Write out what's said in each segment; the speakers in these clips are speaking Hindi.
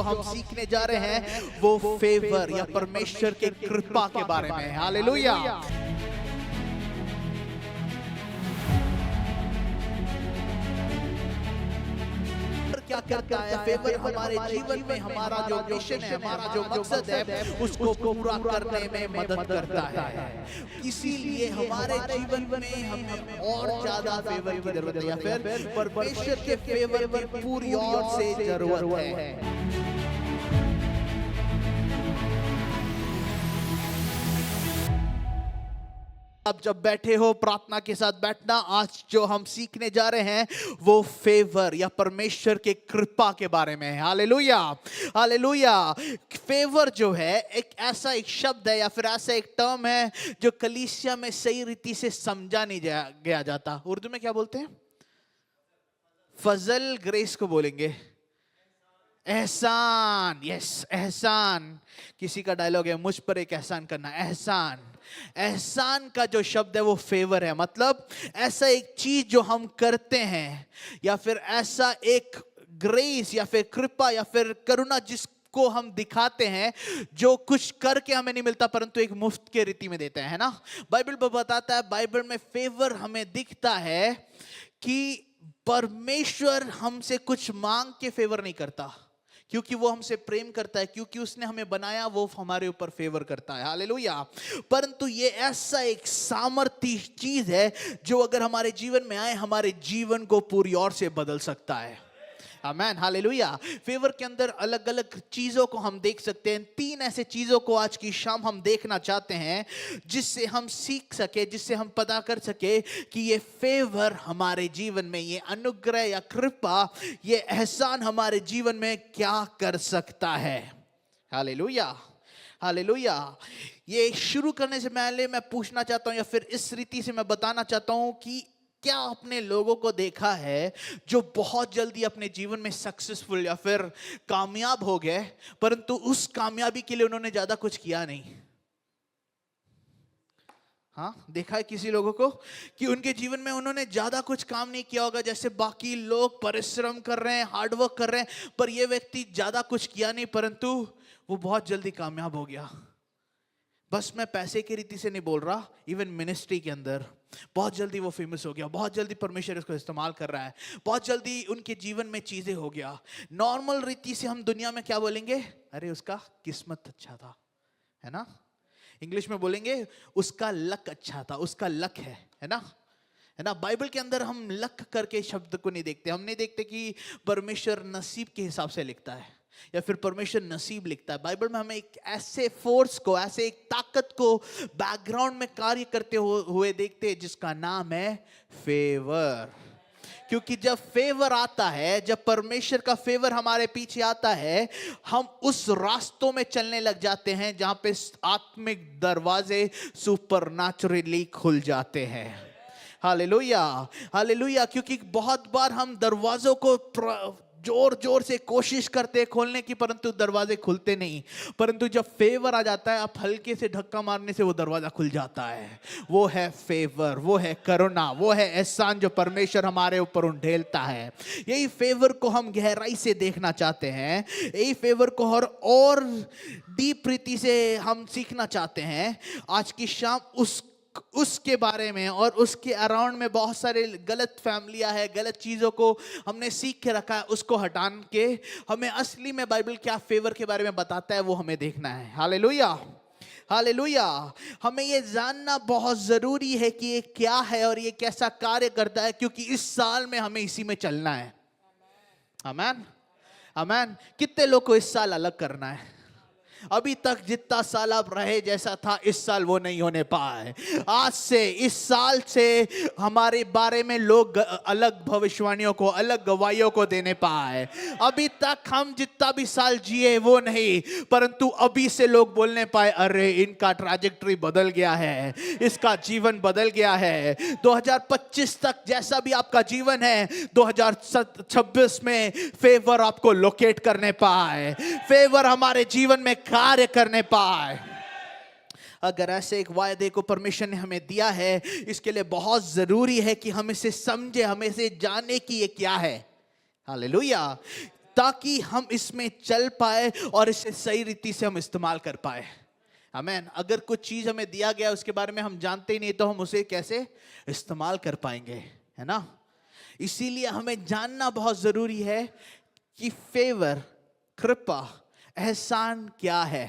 हम सीखने जा रहे हैं वो फेवर या परमेश्वर के कृपा के बारे में है। हालेलुया। क्या करता है फेवर हमारे जीवन में, हमारा जो मिशन है, हमारा जो मकसद है, उसको पूरा करने में मदद करता है। इसीलिए हमारे जीवन में हमें और ज्यादा फेवर की जरूरत है, या फिर परमेश्वर के फेवर की पूरी और से जरूरत है। आप जब बैठे हो प्रार्थना के साथ बैठना, आज जो हम सीखने जा रहे हैं वो फेवर या परमेश्वर के कृपा के बारे में है। Hallelujah, hallelujah. फेवर जो है एक शब्द है या फिर ऐसा एक टर्म है जो कलीसिया में सही रीति से समझा नहीं गया जाता। उर्दू में क्या बोलते हैं? फजल, ग्रेस को बोलेंगे एहसान। यस, एहसान। किसी का डायलॉग है, मुझ पर एक एहसान करना। एहसान, एहसान का जो शब्द है वो फेवर है। मतलब ऐसा एक चीज जो हम करते हैं, या फिर ऐसा एक ग्रेस या फिर कृपा या फिर करुणा जिसको हम दिखाते हैं, जो कुछ करके हमें नहीं मिलता परंतु एक मुफ्त के रीति में देते हैं, है ना। बाइबल बताता है, बाइबल में फेवर हमें दिखता है कि परमेश्वर हमसे कुछ मांग के फेवर नहीं करता, क्योंकि वो हमसे प्रेम करता है, क्योंकि उसने हमें बनाया, वो हमारे ऊपर फेवर करता है। हालेलुया। परंतु ये ऐसा एक सामर्थ्य चीज है जो अगर हमारे जीवन में आए, हमारे जीवन को पूरी ओर से बदल सकता है। आमेन, हालेलुया। फेवर के अंदर अलग अलग चीजों को हम देख सकते हैं। 3 ऐसे चीजों को आज की शाम हम देखना चाहते हैं, जिससे हम सीख सके, जिससे हम पता कर सके कि ये फेवर हमारे जीवन में, ये अनुग्रह या कृपा, ये एहसान हमारे जीवन में क्या कर सकता है। Hallelujah, hallelujah. ये शुरू करने से पहले मैं पूछना चाहता हूं, या फिर इस रीति से मैं बताना चाहता हूं कि क्या आपने लोगों को देखा है जो बहुत जल्दी अपने जीवन में सक्सेसफुल या फिर कामयाब हो गए, परंतु उस कामयाबी के लिए उन्होंने ज्यादा कुछ किया नहीं? हाँ, देखा है किसी लोगों को कि उनके जीवन में उन्होंने ज्यादा कुछ काम नहीं किया होगा, जैसे बाकी लोग परिश्रम कर रहे हैं, हार्डवर्क कर रहे हैं, पर ये व्यक्ति ज्यादा कुछ किया नहीं, परंतु वो बहुत जल्दी कामयाब हो गया। बस मैं पैसे की रीति से नहीं बोल रहा, इवन मिनिस्ट्री के अंदर बहुत जल्दी वो फेमस हो गया, बहुत जल्दी परमेश्वर इसको इस्तेमाल कर रहा है, बहुत जल्दी उनके जीवन में चीजें हो गया। नॉर्मल रीति से हम दुनिया में क्या बोलेंगे? अरे उसका किस्मत अच्छा था, है ना। इंग्लिश में बोलेंगे उसका लक अच्छा था, उसका लक है ना, है ना। बाइबल के अंदर हम लक करके शब्द को नहीं देखते। हम नहीं देखते कि परमेश्वर नसीब के हिसाब से लिखता है या फिर परमेश्वर नसीब लिखता है। बाइबल में हमें एक ऐसे फोर्स को, ऐसे एक ताकत को बैकग्राउंड में कार्य करते हुए देखते हैं, जिसका नाम है फेवर। क्योंकि जब फेवर आता है, जब परमेश्वर का फेवर हमारे पीछे आता है, हम उस रास्तों में चलने लग जाते हैं जहां पे आत्मिक दरवाजे सुपरनैचुरली खुल जाते हैं। Hallelujah, hallelujah. क्योंकि बहुत बार हम दरवाजों को जोर जोर से कोशिश करते हैं खोलने की, परंतु दरवाजे खुलते नहीं। परंतु जब फेवर आ जाता है, आप हल्के से धक्का मारने से वो दरवाजा खुल जाता है। वो है फेवर, वो है करुणा, वो है एहसान जो परमेश्वर हमारे ऊपर उंडेलता है। यही फेवर को हम गहराई से देखना चाहते हैं, यही फेवर को और डीप रीति से हम सीखना चाहते हैं। आज की शाम उसके बारे में और उसके अराउंड में बहुत सारे गलत फैमिलियां है, गलत चीजों को हमने सीख के रखा है, उसको हटान के हमें असली में बाइबल क्या फेवर के बारे में बताता है वो हमें देखना है। Hallelujah, hallelujah. हमें ये जानना बहुत जरूरी है कि ये क्या है और ये कैसा कार्य करता है, क्योंकि इस साल में हमें इसी में चलना है। आमीन, आमीन। कितने लोग को इस साल अलग करना है? अभी तक जितना साल आप रहे जैसा था, इस साल वो नहीं होने पाए। आज से, इस साल से हमारे बारे में लोग अलग भविष्यवाणियों को, अलग गवाहियों को देने पाए। अभी तक हम जितना भी साल जिए वो नहीं, परंतु अभी से लोग बोलने पाए, अरे इनका ट्रैजेक्टरी बदल गया है, इसका जीवन बदल गया है। 2025 तक जैसा भी आपका जीवन है, 2026 में फेवर आपको लोकेट करने पाए, फेवर हमारे जीवन में कार्य करने पाए। अगर ऐसे एक वायदे को परमेश्वर ने हमें दिया है, इसके लिए बहुत जरूरी है कि हम इसे समझे, हमें इसे जाने कि ये क्या है। हालेलुया। ताकि हम इसमें चल पाए और इसे सही रीति से हम इस्तेमाल कर पाए। आमीन। अगर कुछ चीज हमें दिया गया उसके बारे में हम जानते ही नहीं तो हम उसे कैसे इस्तेमाल कर पाएंगे, है ना? इसीलिए हमें जानना बहुत जरूरी है कि फेवर, कृपा, एहसान क्या है।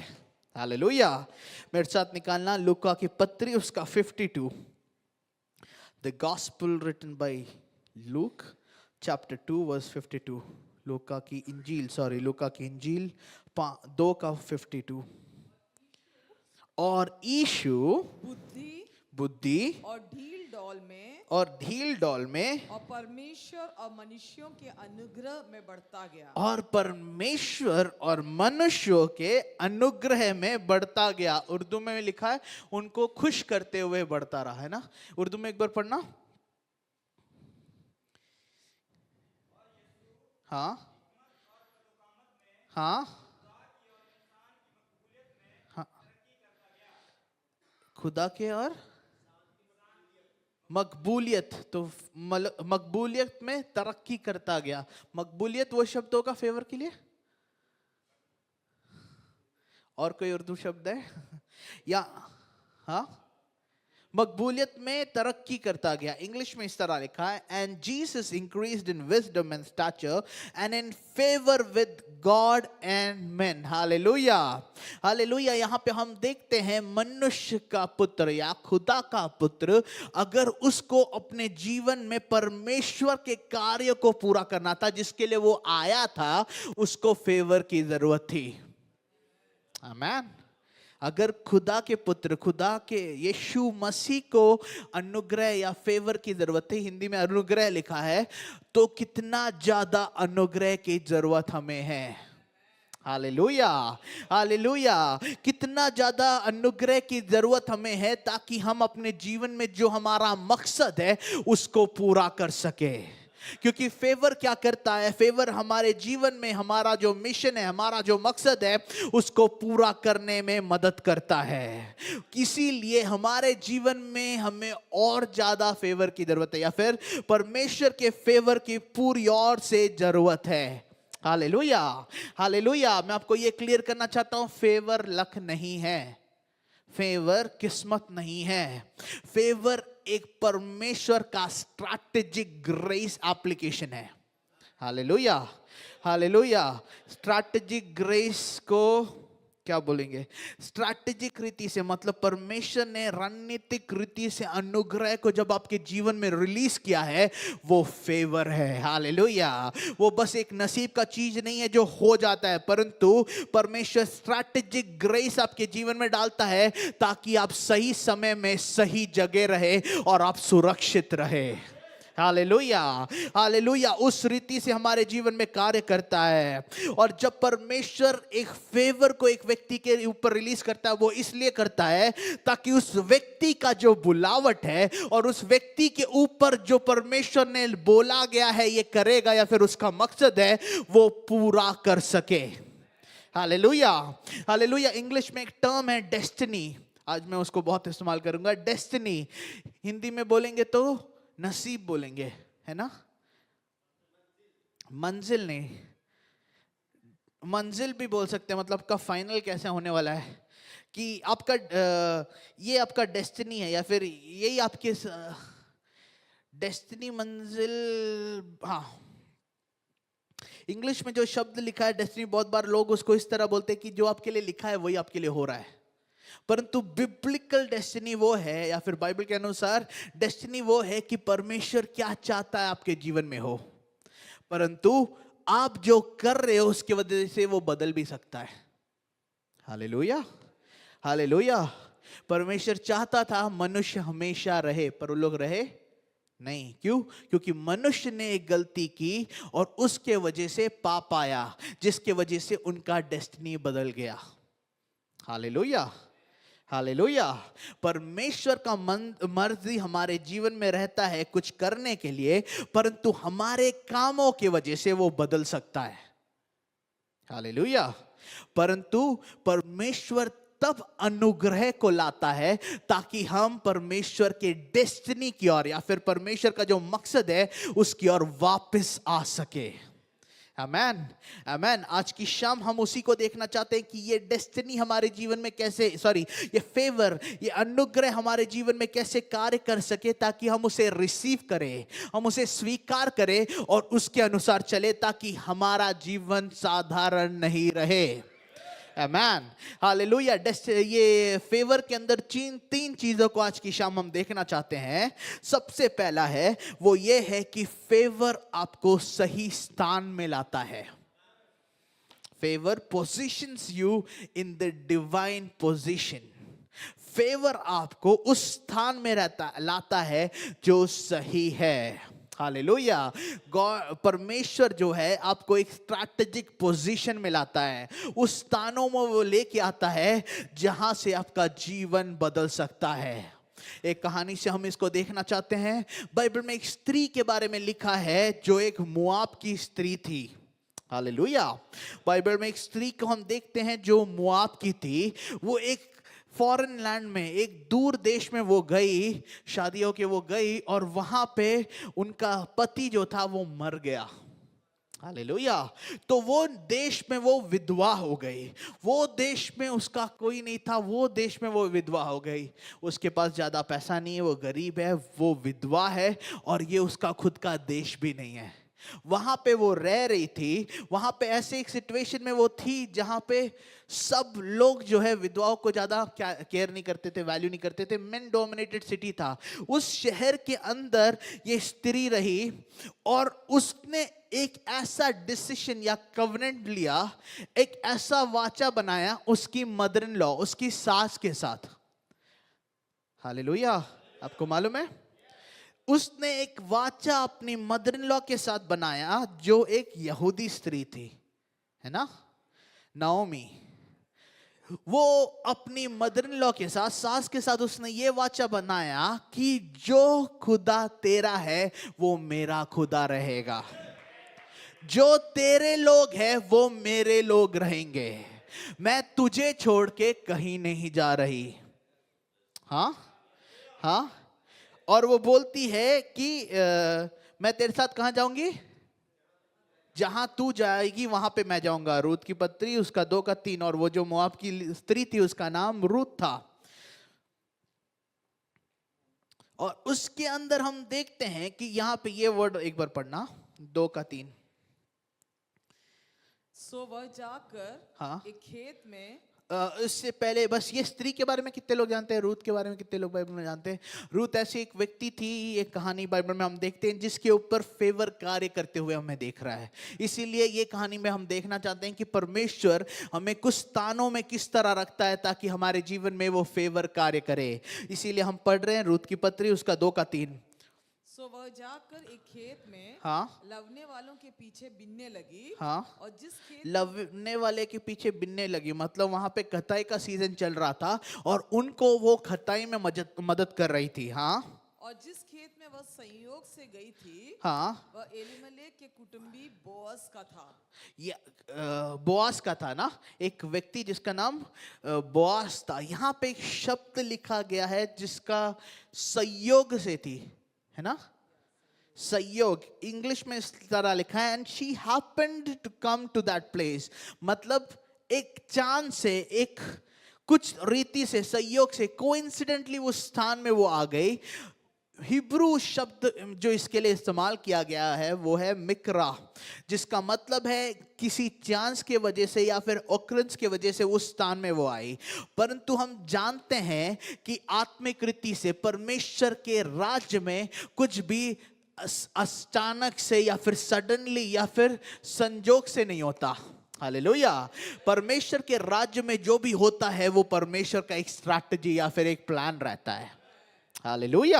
हालेलुया। मेरे साथ निकालना लूका की पत्री उसका 52, the gospel written by Luke chapter 2 verse 52। लूका की इंजील 2 का 52। और यीशु बुद्धि और ढील डॉल में और परमेश्वर और मनुष्यों के अनुग्रह में बढ़ता गया। और परमेश्वर और मनुष्यों के अनुग्रह में बढ़ता गया। उर्दू में लिखा है उनको खुश करते हुए बढ़ता रहा, है ना? उर्दू में एक बार पढ़ना। हाँ हाँ हाँ, खुदा के और मकबूलियत, तो मकबूलियत में तरक्की करता गया। मकबूलियत वो शब्द होगा फेवर के लिए? और कोई उर्दू शब्द है या? हाँ, मकबूलियत में तरक्की करता गया। इंग्लिश में इस तरह लिखा है, and Jesus increased in wisdom and stature and in favour with God and main. Hallelujah, hallelujah. यहाँ पे हम देखते हैं मनुष्य का पुत्र या खुदा का पुत्र, अगर उसको अपने जीवन में परमेश्वर के कार्य को पूरा करना था जिसके लिए वो आया था, उसको फेवर की जरूरत थी। आमीन। अगर खुदा के पुत्र, खुदा के यीशु मसीह को अनुग्रह या फेवर की जरूरत है, हिंदी में अनुग्रह लिखा है, तो कितना ज्यादा अनुग्रह की जरूरत हमें है। Hallelujah, hallelujah. कितना ज्यादा अनुग्रह की जरूरत हमें है ताकि हम अपने जीवन में जो हमारा मकसद है उसको पूरा कर सके। क्योंकि फेवर क्या करता है? फेवर हमारे जीवन में हमारा जो मिशन है, हमारा जो मकसद है, उसको पूरा करने में मदद करता है। इसीलिए हमारे जीवन में हमें और ज्यादा फेवर की जरूरत है, या फिर परमेश्वर के फेवर की पूरी और से जरूरत है। Hallelujah, hallelujah. मैं आपको ये क्लियर करना चाहता हूं, फेवर लक नहीं है, फेवर किस्मत नहीं है। फेवर एक परमेश्वर का स्ट्रैटेजिक ग्रेस एप्लीकेशन है। Hallelujah, hallelujah. स्ट्रैटेजिक ग्रेस को क्या बोलेंगे? स्ट्रैटेजिक रीति से, मतलब परमेश्वर ने रणनीतिक रीति से अनुग्रह को जब आपके जीवन में रिलीज किया है, वो फेवर है। हालेलुया। वो बस एक नसीब का चीज नहीं है जो हो जाता है, परंतु परमेश्वर स्ट्रैटेजिक ग्रेस आपके जीवन में डालता है ताकि आप सही समय में सही जगह रहे और आप सुरक्षित रहे। Hallelujah, hallelujah. उस रीति से हमारे जीवन में कार्य करता है। और जब परमेश्वर एक फेवर को एक व्यक्ति के ऊपर रिलीज करता है, वो इसलिए करता है ताकि उस व्यक्ति का जो बुलावट है और उस व्यक्ति के ऊपर जो परमेश्वर ने बोला गया है ये करेगा या फिर उसका मकसद है, वो पूरा कर सके। Hallelujah, hallelujah. इंग्लिश में एक टर्म है डेस्टिनी, आज मैं उसको बहुत इस्तेमाल करूंगा। डेस्टिनी हिंदी में बोलेंगे तो नसीब बोलेंगे, है ना? मंजिल नहीं, मंजिल भी बोल सकते हैं। मतलब का फाइनल कैसे होने वाला है, कि आपका ये आपका डेस्टिनी है या फिर यही आपके डेस्टिनी, मंजिल। हाँ, इंग्लिश में जो शब्द लिखा है डेस्टिनी, बहुत बार लोग उसको इस तरह बोलते हैं कि जो आपके लिए लिखा है वही आपके लिए हो रहा है। परंतु बिब्लिकल डेस्टिनी वो है, या फिर बाइबल के अनुसार डेस्टिनी वो है कि परमेश्वर क्या चाहता है आपके जीवन में हो, परंतु आप जो कर रहे हो उसकी वजह से वो बदल भी सकता है। Hallelujah, hallelujah. परमेश्वर चाहता था मनुष्य हमेशा रहे, पर वो लोग रहे नहीं। क्यों? क्योंकि मनुष्य ने एक गलती की और उसके वजह से पाप आया, जिसके वजह से उनका डेस्टिनी बदल गया। Hallelujah, hallelujah. परमेश्वर का मर्जी हमारे जीवन में रहता है कुछ करने के लिए, परंतु हमारे कामों की वजह से वो बदल सकता है। हालेलुया। परंतु परमेश्वर तब अनुग्रह को लाता है ताकि हम परमेश्वर के डेस्टिनी की ओर या फिर परमेश्वर का जो मकसद है उसकी ओर वापस आ सके। आमेन, आमेन। आज की शाम हम उसी को देखना चाहते हैं कि ये डेस्टिनी हमारे जीवन में कैसे, ये फेवर, ये अनुग्रह हमारे जीवन में कैसे कार्य कर सके, ताकि हम उसे रिसीव करें, हम उसे स्वीकार करें और उसके अनुसार चले, ताकि हमारा जीवन साधारण नहीं रहे। आमेन, हालेलुया। ये फेवर के अंदर तीन चीजों को आज की शाम हम देखना चाहते हैं। सबसे पहला है वो ये है कि फेवर आपको सही स्थान में लाता है। Favour positions you in the divine position. Favour आपको उस स्थान में लाता है जो सही है। हालेलुया। गॉड, परमेश्वर जो है आपको एक स्ट्रैटेजिक पोजीशन में लाता है, उस स्थानों में वो लेके आता है जहां से आपका जीवन बदल सकता है। एक कहानी से हम इसको देखना चाहते हैं। बाइबल में एक स्त्री के बारे में लिखा है जो एक मोआब की स्त्री थी। हालेलुया। बाइबल में एक स्त्री को हम देखते हैं जो मोआब की थी। वो एक फॉरेन लैंड में, एक दूर देश में वो गई, शादी होके वो गई और वहां पे उनका पति जो था वो मर गया। हालेलुया। तो वो देश में वो विधवा हो गई। वो देश में उसका कोई नहीं था, वो देश में वो विधवा हो गई। उसके पास ज्यादा पैसा नहीं है, वो गरीब है, वो विधवा है और ये उसका खुद का देश भी नहीं है। वहां पे वो रह रही थी। वहां पे ऐसे एक सिचुएशन में वो थी जहां पे सब लोग जो है विधवाओं को ज्यादा केयर नहीं करते थे, वैल्यू नहीं करते थे। मेन डोमिनेटेड सिटी था। उस शहर के अंदर ये स्त्री रही और उसने एक ऐसा डिसीजन या कवनेंट लिया, एक ऐसा वाचा बनाया उसकी मदर इन लॉ, उसकी सास के साथ। हालेलुया। आपको मालूम है, उसने एक वाचा अपनी मदर इन लॉ के साथ बनाया जो एक यहूदी स्त्री थी, है ना, नाओमी। वो अपनी मदर इन लॉ के साथ, सास के साथ उसने ये वाचा बनाया कि जो खुदा तेरा है वो मेरा खुदा रहेगा, जो तेरे लोग हैं वो मेरे लोग रहेंगे, मैं तुझे छोड़ के कहीं नहीं जा रही। हाँ हाँ। और वो बोलती है कि मैं तेरे साथ कहां जाऊंगी, जहां तू जाएगी वहां पे मैं जाऊंगा। रूत की पत्री उसका 2-3। और वो जो मोआब की स्त्री थी उसका नाम रूत था। और उसके अंदर हम देखते हैं कि यहां पे ये वर्ड एक बार पढ़ना, 2-3। सो वह जाकर हाँ। एक खेत में, इससे पहले बस ये स्त्री के बारे में कितने लोग जानते हैं, रूत के बारे में कितने लोग बाइबल में जानते हैं? रूत ऐसी एक व्यक्ति थी, एक कहानी बाइबल में हम देखते हैं जिसके ऊपर फेवर कार्य करते हुए हमें देख रहा है। इसीलिए ये कहानी में हम देखना चाहते हैं कि परमेश्वर हमें कुछ स्थानों में किस तरह रखता है ताकि हमारे जीवन में वो फेवर कार्य करे। इसीलिए हम पढ़ रहे हैं रूत की पत्री उसका 2-3। सो वह जाकर एक खेत में, हाँ, लवने वालों के पीछे बिनने लगी। हाँ। और जिस खेत लवने वाले के पीछे बिनने लगी, मतलब वहां पे खताई का सीजन चल रहा था और उनको वो खताई में मदद कर रही थी। हाँ। और जिस खेत में वह संयोग से गई थी, हाँ, वह एलीमेलेक के कुटुंबी बोअज का था। ये बोआस का था ना, एक व्यक्ति जिसका नाम बोआस था। यहाँ पे एक शब्द लिखा गया है जिसका संयोग से थी, है ना, संयोग। इंग्लिश में इस तरह लिखा है, and she happened to come to that place. मतलब एक चांद से, एक कुछ रीति से, संयोग से, कोइंसिडेंटली उस स्थान में वो आ गई। हिब्रू शब्द जो इसके लिए इस्तेमाल किया गया है वो है मिकरा, जिसका मतलब है किसी चांस के वजह से या फिर ऑकरेंस के वजह से उस स्थान में वो आई। परंतु हम जानते हैं कि आत्मिक रीति से परमेश्वर के राज्य में कुछ भी अचानक से या फिर सडनली या फिर संजोग से नहीं होता। हालेलुया। परमेश्वर के राज्य में जो भी होता है वो परमेश्वर का एक स्ट्रैटेजी या फिर एक प्लान रहता है। Hallelujah,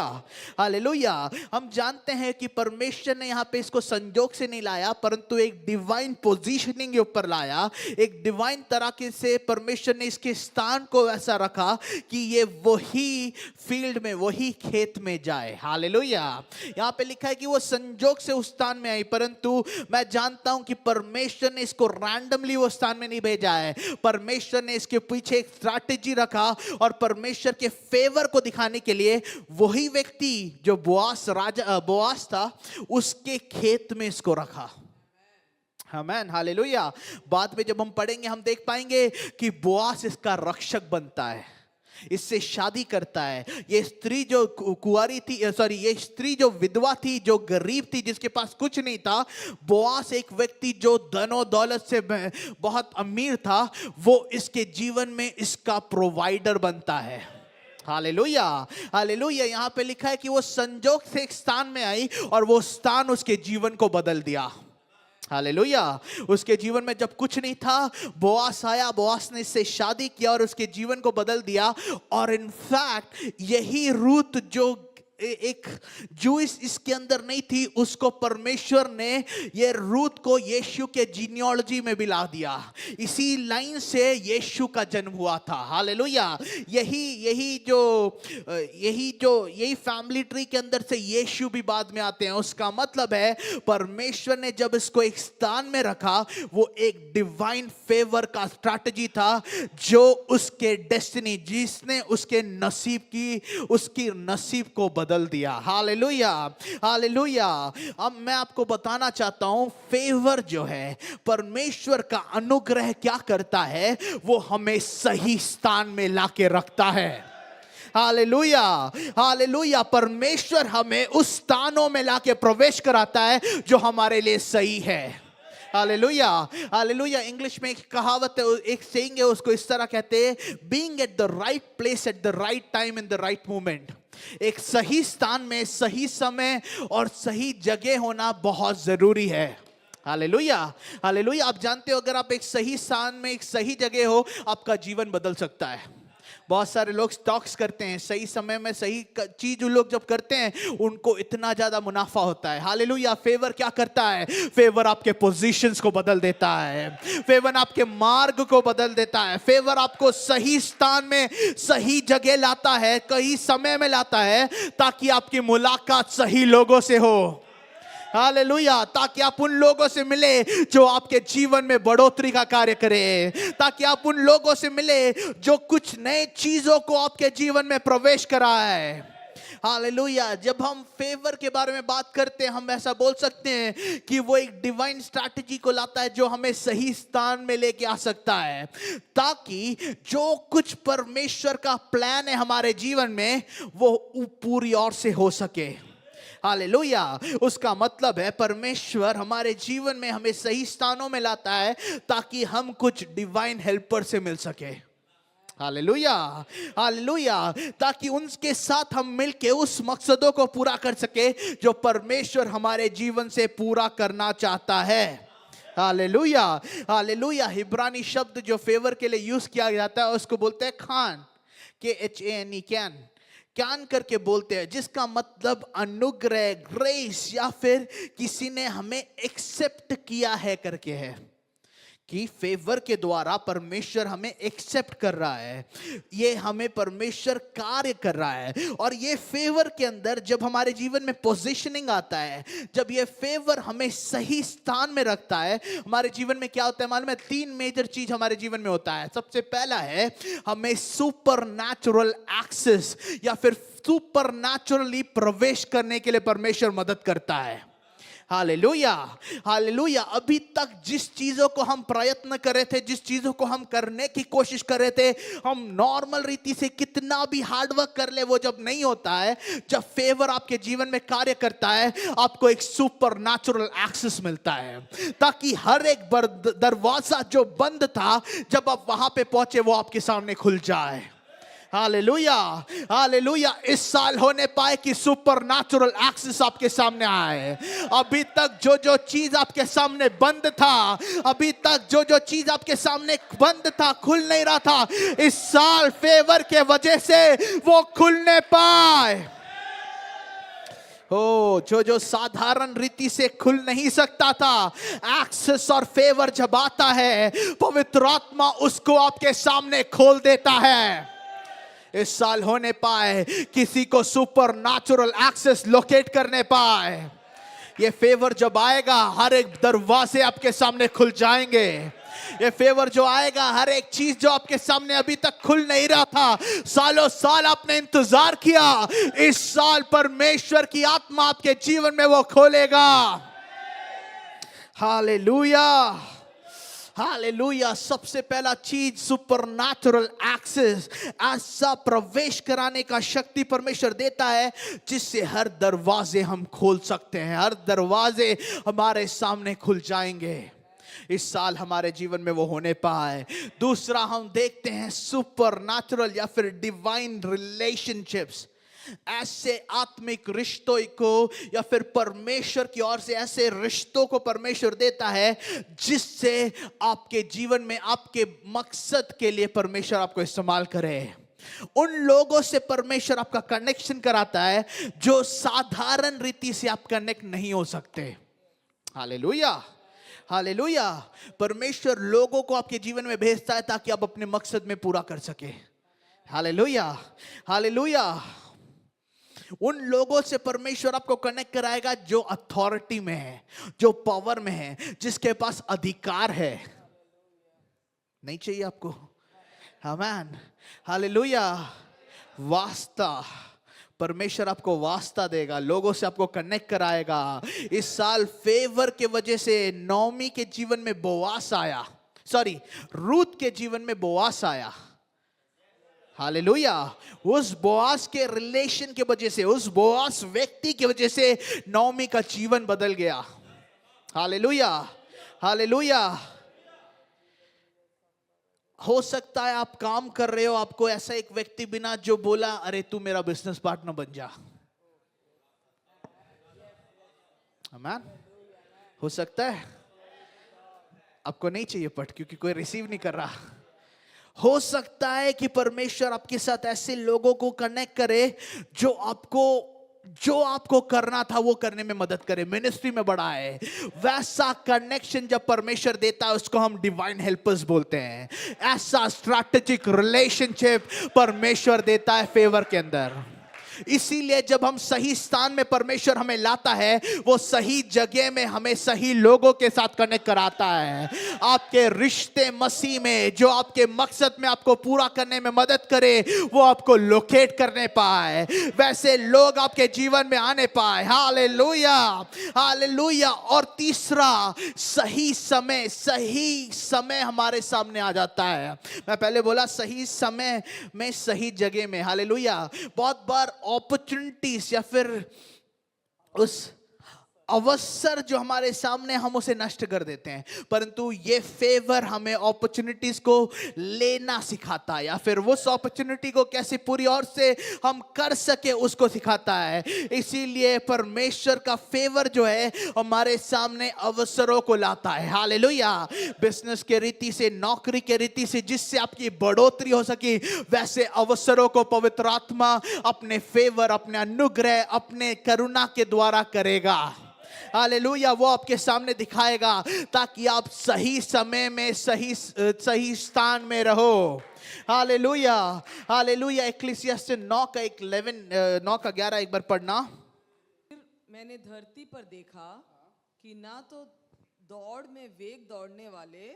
hallelujah. हम जानते हैं कि परमेश्वर ने यहाँ पे इसको संजोग से नहीं लाया, परंतु एक डिवाइन पोजीशनिंग के ऊपर लाया। एक डिवाइन तरीके से परमेश्वर ने इसके स्थान को ऐसा रखा कि ये वही फील्ड में, वही खेत में जाए। हालेलुया। यहाँ पे लिखा है कि वो संजोग से उस स्थान में आई, परंतु मैं जानता हूं कि परमेश्वर ने इसको रैंडमली वो स्थान में नहीं भेजा है। परमेश्वर ने इसके पीछे एक स्ट्रैटेजी रखा और परमेश्वर के फेवर को दिखाने के लिए वही व्यक्ति जो बोआस था उसके खेत में इसको रखा। आमेन, हालेलुया। बाद में जब हम पढ़ेंगे हम देख पाएंगे कि बोआस इसका रक्षक बनता है, इससे शादी करता है। ये स्त्री जो कुंवारी थी, सॉरी, ये स्त्री जो विधवा थी, जो गरीब थी, जिसके पास कुछ नहीं था, बोआस एक व्यक्ति जो धनो दौलत से बहुत अमीर था, वो इसके जीवन में इसका प्रोवाइडर बनता है। Hallelujah, hallelujah. यहाँ पे लिखा है कि वो संजोग से एक स्थान में आई और वो स्थान उसके जीवन को बदल दिया। हालेलुया। उसके जीवन में जब कुछ नहीं था, बोआस आया, बोआस ने इससे शादी किया और उसके जीवन को बदल दिया। और इनफैक्ट यही रूथ जो एक जूइश इसके अंदर नहीं थी, उसको परमेश्वर ने ये रूथ को यीशु के जीनियोलॉजी में भी ला दिया। इसी लाइन से यीशु का जन्म हुआ था। हालेलुया। यही फैमिली ट्री के अंदर से यीशु भी बाद में आते हैं। उसका मतलब है परमेश्वर ने जब इसको एक स्थान में रखा, वो एक डिवाइन फेवर का स्ट्रैटेजी था, जो उसके डेस्टिनी, जिसने उसके उसकी नसीब को बदल दिया। Hallelujah, hallelujah. अब मैं आपको बताना चाहता हूं, फेवर जो है, परमेश्वर का अनुग्रह क्या करता है, वो हमें सही स्थान में लाके रखता है। Hallelujah, hallelujah. परमेश्वर हमें उस स्थानों में लाके प्रवेश कराता है जो हमारे लिए सही है। Hallelujah, hallelujah. इंग्लिश में एक कहावत है, एक सेइंग है, उसको इस तरह कहते हैं, being at the right place at the right time in the right moment. एक सही स्थान में सही समय और सही जगह होना बहुत जरूरी है। Hallelujah, hallelujah. आप जानते हो, अगर आप एक सही स्थान में एक सही जगह हो, आपका जीवन बदल सकता है। बहुत सारे लोग स्टॉक्स करते हैं, सही समय में सही चीज लोग जब करते हैं, उनको इतना ज्यादा मुनाफा होता है। हालेलुया। फेवर क्या करता है? फेवर आपके पोजीशंस को बदल देता है, फेवर आपके मार्ग को बदल देता है, फेवर आपको सही स्थान में सही जगह लाता है, कई समय में लाता है, ताकि आपकी मुलाकात सही लोगों से हो। हालेलुया। ताकि आप उन लोगों से मिले जो आपके जीवन में बढ़ोतरी का कार्य करे, ताकि आप उन लोगों से मिले जो कुछ नए चीजों को आपके जीवन में प्रवेश कराए। हालेलुया। जब हम फेवर के बारे में बात करते हैं, हम ऐसा बोल सकते हैं कि वो एक डिवाइन स्ट्रैटेजी को लाता है, जो हमें सही स्थान में लेके आ सकता है, ताकि जो कुछ परमेश्वर का प्लान है हमारे जीवन में, वो पूरी ओर से हो सके। हालेलुया। उसका मतलब है परमेश्वर हमारे जीवन में हमें सही स्थानों में लाता है, ताकि हम कुछ डिवाइन हेल्पर से मिल सके। Hallelujah, hallelujah. ताकि उनके साथ हम मिलके उस मकसदों को पूरा कर सके जो परमेश्वर हमारे जीवन से पूरा करना चाहता है। Hallelujah, hallelujah. हिब्रानी शब्द जो फेवर के लिए यूज किया जाता है, उसको बोलते हैं खान, KHANE, कैन करके बोलते हैं, जिसका मतलब अनुग्रह, ग्रेस, या फिर किसी ने हमें एक्सेप्ट किया है करके है, कि फेवर के द्वारा परमेश्वर हमें एक्सेप्ट कर रहा है, ये हमें परमेश्वर कार्य कर रहा है। और ये फेवर के अंदर जब हमारे जीवन में पोजीशनिंग आता है, जब ये फेवर हमें सही स्थान में रखता है, हमारे जीवन में क्या होता है मालूम है? 3 मेजर चीज हमारे जीवन में होता है। सबसे पहला है, हमें सुपरनैचुरल एक्सेस या फिर सुपरनैचुरली प्रवेश करने के लिए परमेश्वर मदद करता है। Hallelujah, hallelujah. अभी तक जिस चीजों को हम प्रयत्न कर रहे थे, जिस चीजों को हम करने की कोशिश कर रहे थे, हम नॉर्मल रीति से कितना भी हार्डवर्क कर ले, वो जब नहीं होता है, जब फेवर आपके जीवन में कार्य करता है, आपको एक सुपरनैचुरल एक्सेस मिलता है, ताकि हर एक दरवाजा जो बंद था, जब आप वहां पे पहुंचे, वो आपके सामने खुल जाए। Hallelujah, hallelujah. इस साल होने पाए कि सुपरनैचुरल एक्सेस आपके सामने आए। अभी तक जो जो चीज आपके सामने बंद था, अभी तक जो जो चीज आपके सामने बंद था, खुल नहीं रहा था, इस साल फेवर के वजह से वो खुलने पाए। जो जो साधारण रीति से खुल नहीं सकता था, एक्सेस और फेवर जब आता है, पवित्र आत्मा उसको आपके सामने खोल देता है। इस साल होने पाए किसी को सुपरनैचुरल एक्सेस लोकेट करने पाए। ये फेवर जब आएगा, हर एक दरवाजे आपके सामने खुल जाएंगे। ये फेवर जो आएगा, हर एक चीज जो आपके सामने अभी तक खुल नहीं रहा था, सालों साल आपने इंतजार किया, इस साल परमेश्वर की आत्मा आपके जीवन में वो खोलेगा। Hallelujah, hallelujah. सबसे पहला चीज सुपरनैचुरल एक्सेस, ऐसा प्रवेश कराने का शक्ति परमेश्वर देता है जिससे हर दरवाजे हम खोल सकते हैं, हर दरवाजे हमारे सामने खुल जाएंगे। इस साल हमारे जीवन में वो होने पाए। दूसरा हम देखते हैं सुपरनैचुरल या फिर डिवाइन रिलेशनशिप्स, ऐसे आत्मिक रिश्तों को या फिर परमेश्वर की ओर से ऐसे रिश्तों को परमेश्वर देता है जिससे आपके जीवन में आपके मकसद के लिए परमेश्वर आपको इस्तेमाल करे। उन लोगों से परमेश्वर आपका कनेक्शन कराता है जो साधारण रीति से आप कनेक्ट नहीं हो सकते। Hallelujah, hallelujah. परमेश्वर लोगों को आपके जीवन में भेजता है ताकि आप अपने मकसद में पूरा कर सके। Hallelujah, hallelujah. उन लोगों से परमेश्वर आपको कनेक्ट कराएगा जो अथॉरिटी में है, जो पावर में है, जिसके पास अधिकार है। नहीं चाहिए आपको? आमीन, हालेलुया। वास्ता, परमेश्वर आपको वास्ता देगा, लोगों से आपको कनेक्ट कराएगा। इस साल फेवर के वजह से नौमी के जीवन में बोआस आया, रूथ के जीवन में बोआस आया। हालेलुया। उस बोआस के रिलेशन के वजह से, उस बोआस व्यक्ति की वजह से नौमी का जीवन बदल गया। Hallelujah, hallelujah. हो सकता है आप काम कर रहे हो, आपको ऐसा एक व्यक्ति बिना जो बोला अरे तू मेरा बिजनेस पार्टनर बन जा। आमीन। हो सकता है आपको नहीं चाहिए पट, क्योंकि कोई रिसीव नहीं कर रहा। हो सकता है कि परमेश्वर आपके साथ ऐसे लोगों को कनेक्ट करे जो आपको करना था वो करने में मदद करे, मिनिस्ट्री में बढ़ाए। वैसा कनेक्शन जब परमेश्वर देता है उसको हम डिवाइन हेल्पर्स बोलते हैं। ऐसा स्ट्रैटेजिक रिलेशनशिप परमेश्वर देता है फेवर के अंदर। इसीलिए जब हम सही स्थान में परमेश्वर हमें लाता है, वो सही जगह में हमें सही लोगों के साथ कनेक्ट कराता है। आपके रिश्ते मसीह में जो आपके मकसद में आपको पूरा करने में मदद करे, वो आपको लोकेट करने पाए, वैसे लोग आपके जीवन में आने पाए। Hallelujah, hallelujah. और तीसरा, सही समय हमारे सामने आ जाता है। मैं पहले बोला सही समय में सही जगह में। हालेलुया। बहुत बार अपॉर्चुनिटीज या फिर उस अवसर जो हमारे सामने हम उसे नष्ट कर देते हैं, परंतु ये फेवर हमें अपॉर्चुनिटीज को लेना सिखाता है, या फिर उस अपॉर्चुनिटी को कैसे पूरी ओर से हम कर सके उसको सिखाता है। इसीलिए परमेश्वर का फेवर जो है हमारे सामने अवसरों को लाता है। हालेलुया। बिजनेस के रीति से, नौकरी के रीति से, जिससे आपकी बढ़ोतरी हो सके, वैसे अवसरों को पवित्र आत्मा अपने फेवर, अपने अनुग्रह, अपने करुणा के द्वारा करेगा। हालेलुया। वो आपके सामने दिखाएगा ताकि आप सही समय में सही स्थान में रहो। Hallelujah, hallelujah. इक्लेसियास्tes 9:11 एक बार पढ़ना। फिर मैंने धरती पर देखा कि ना तो दौड़ में वेग दौड़ने वाले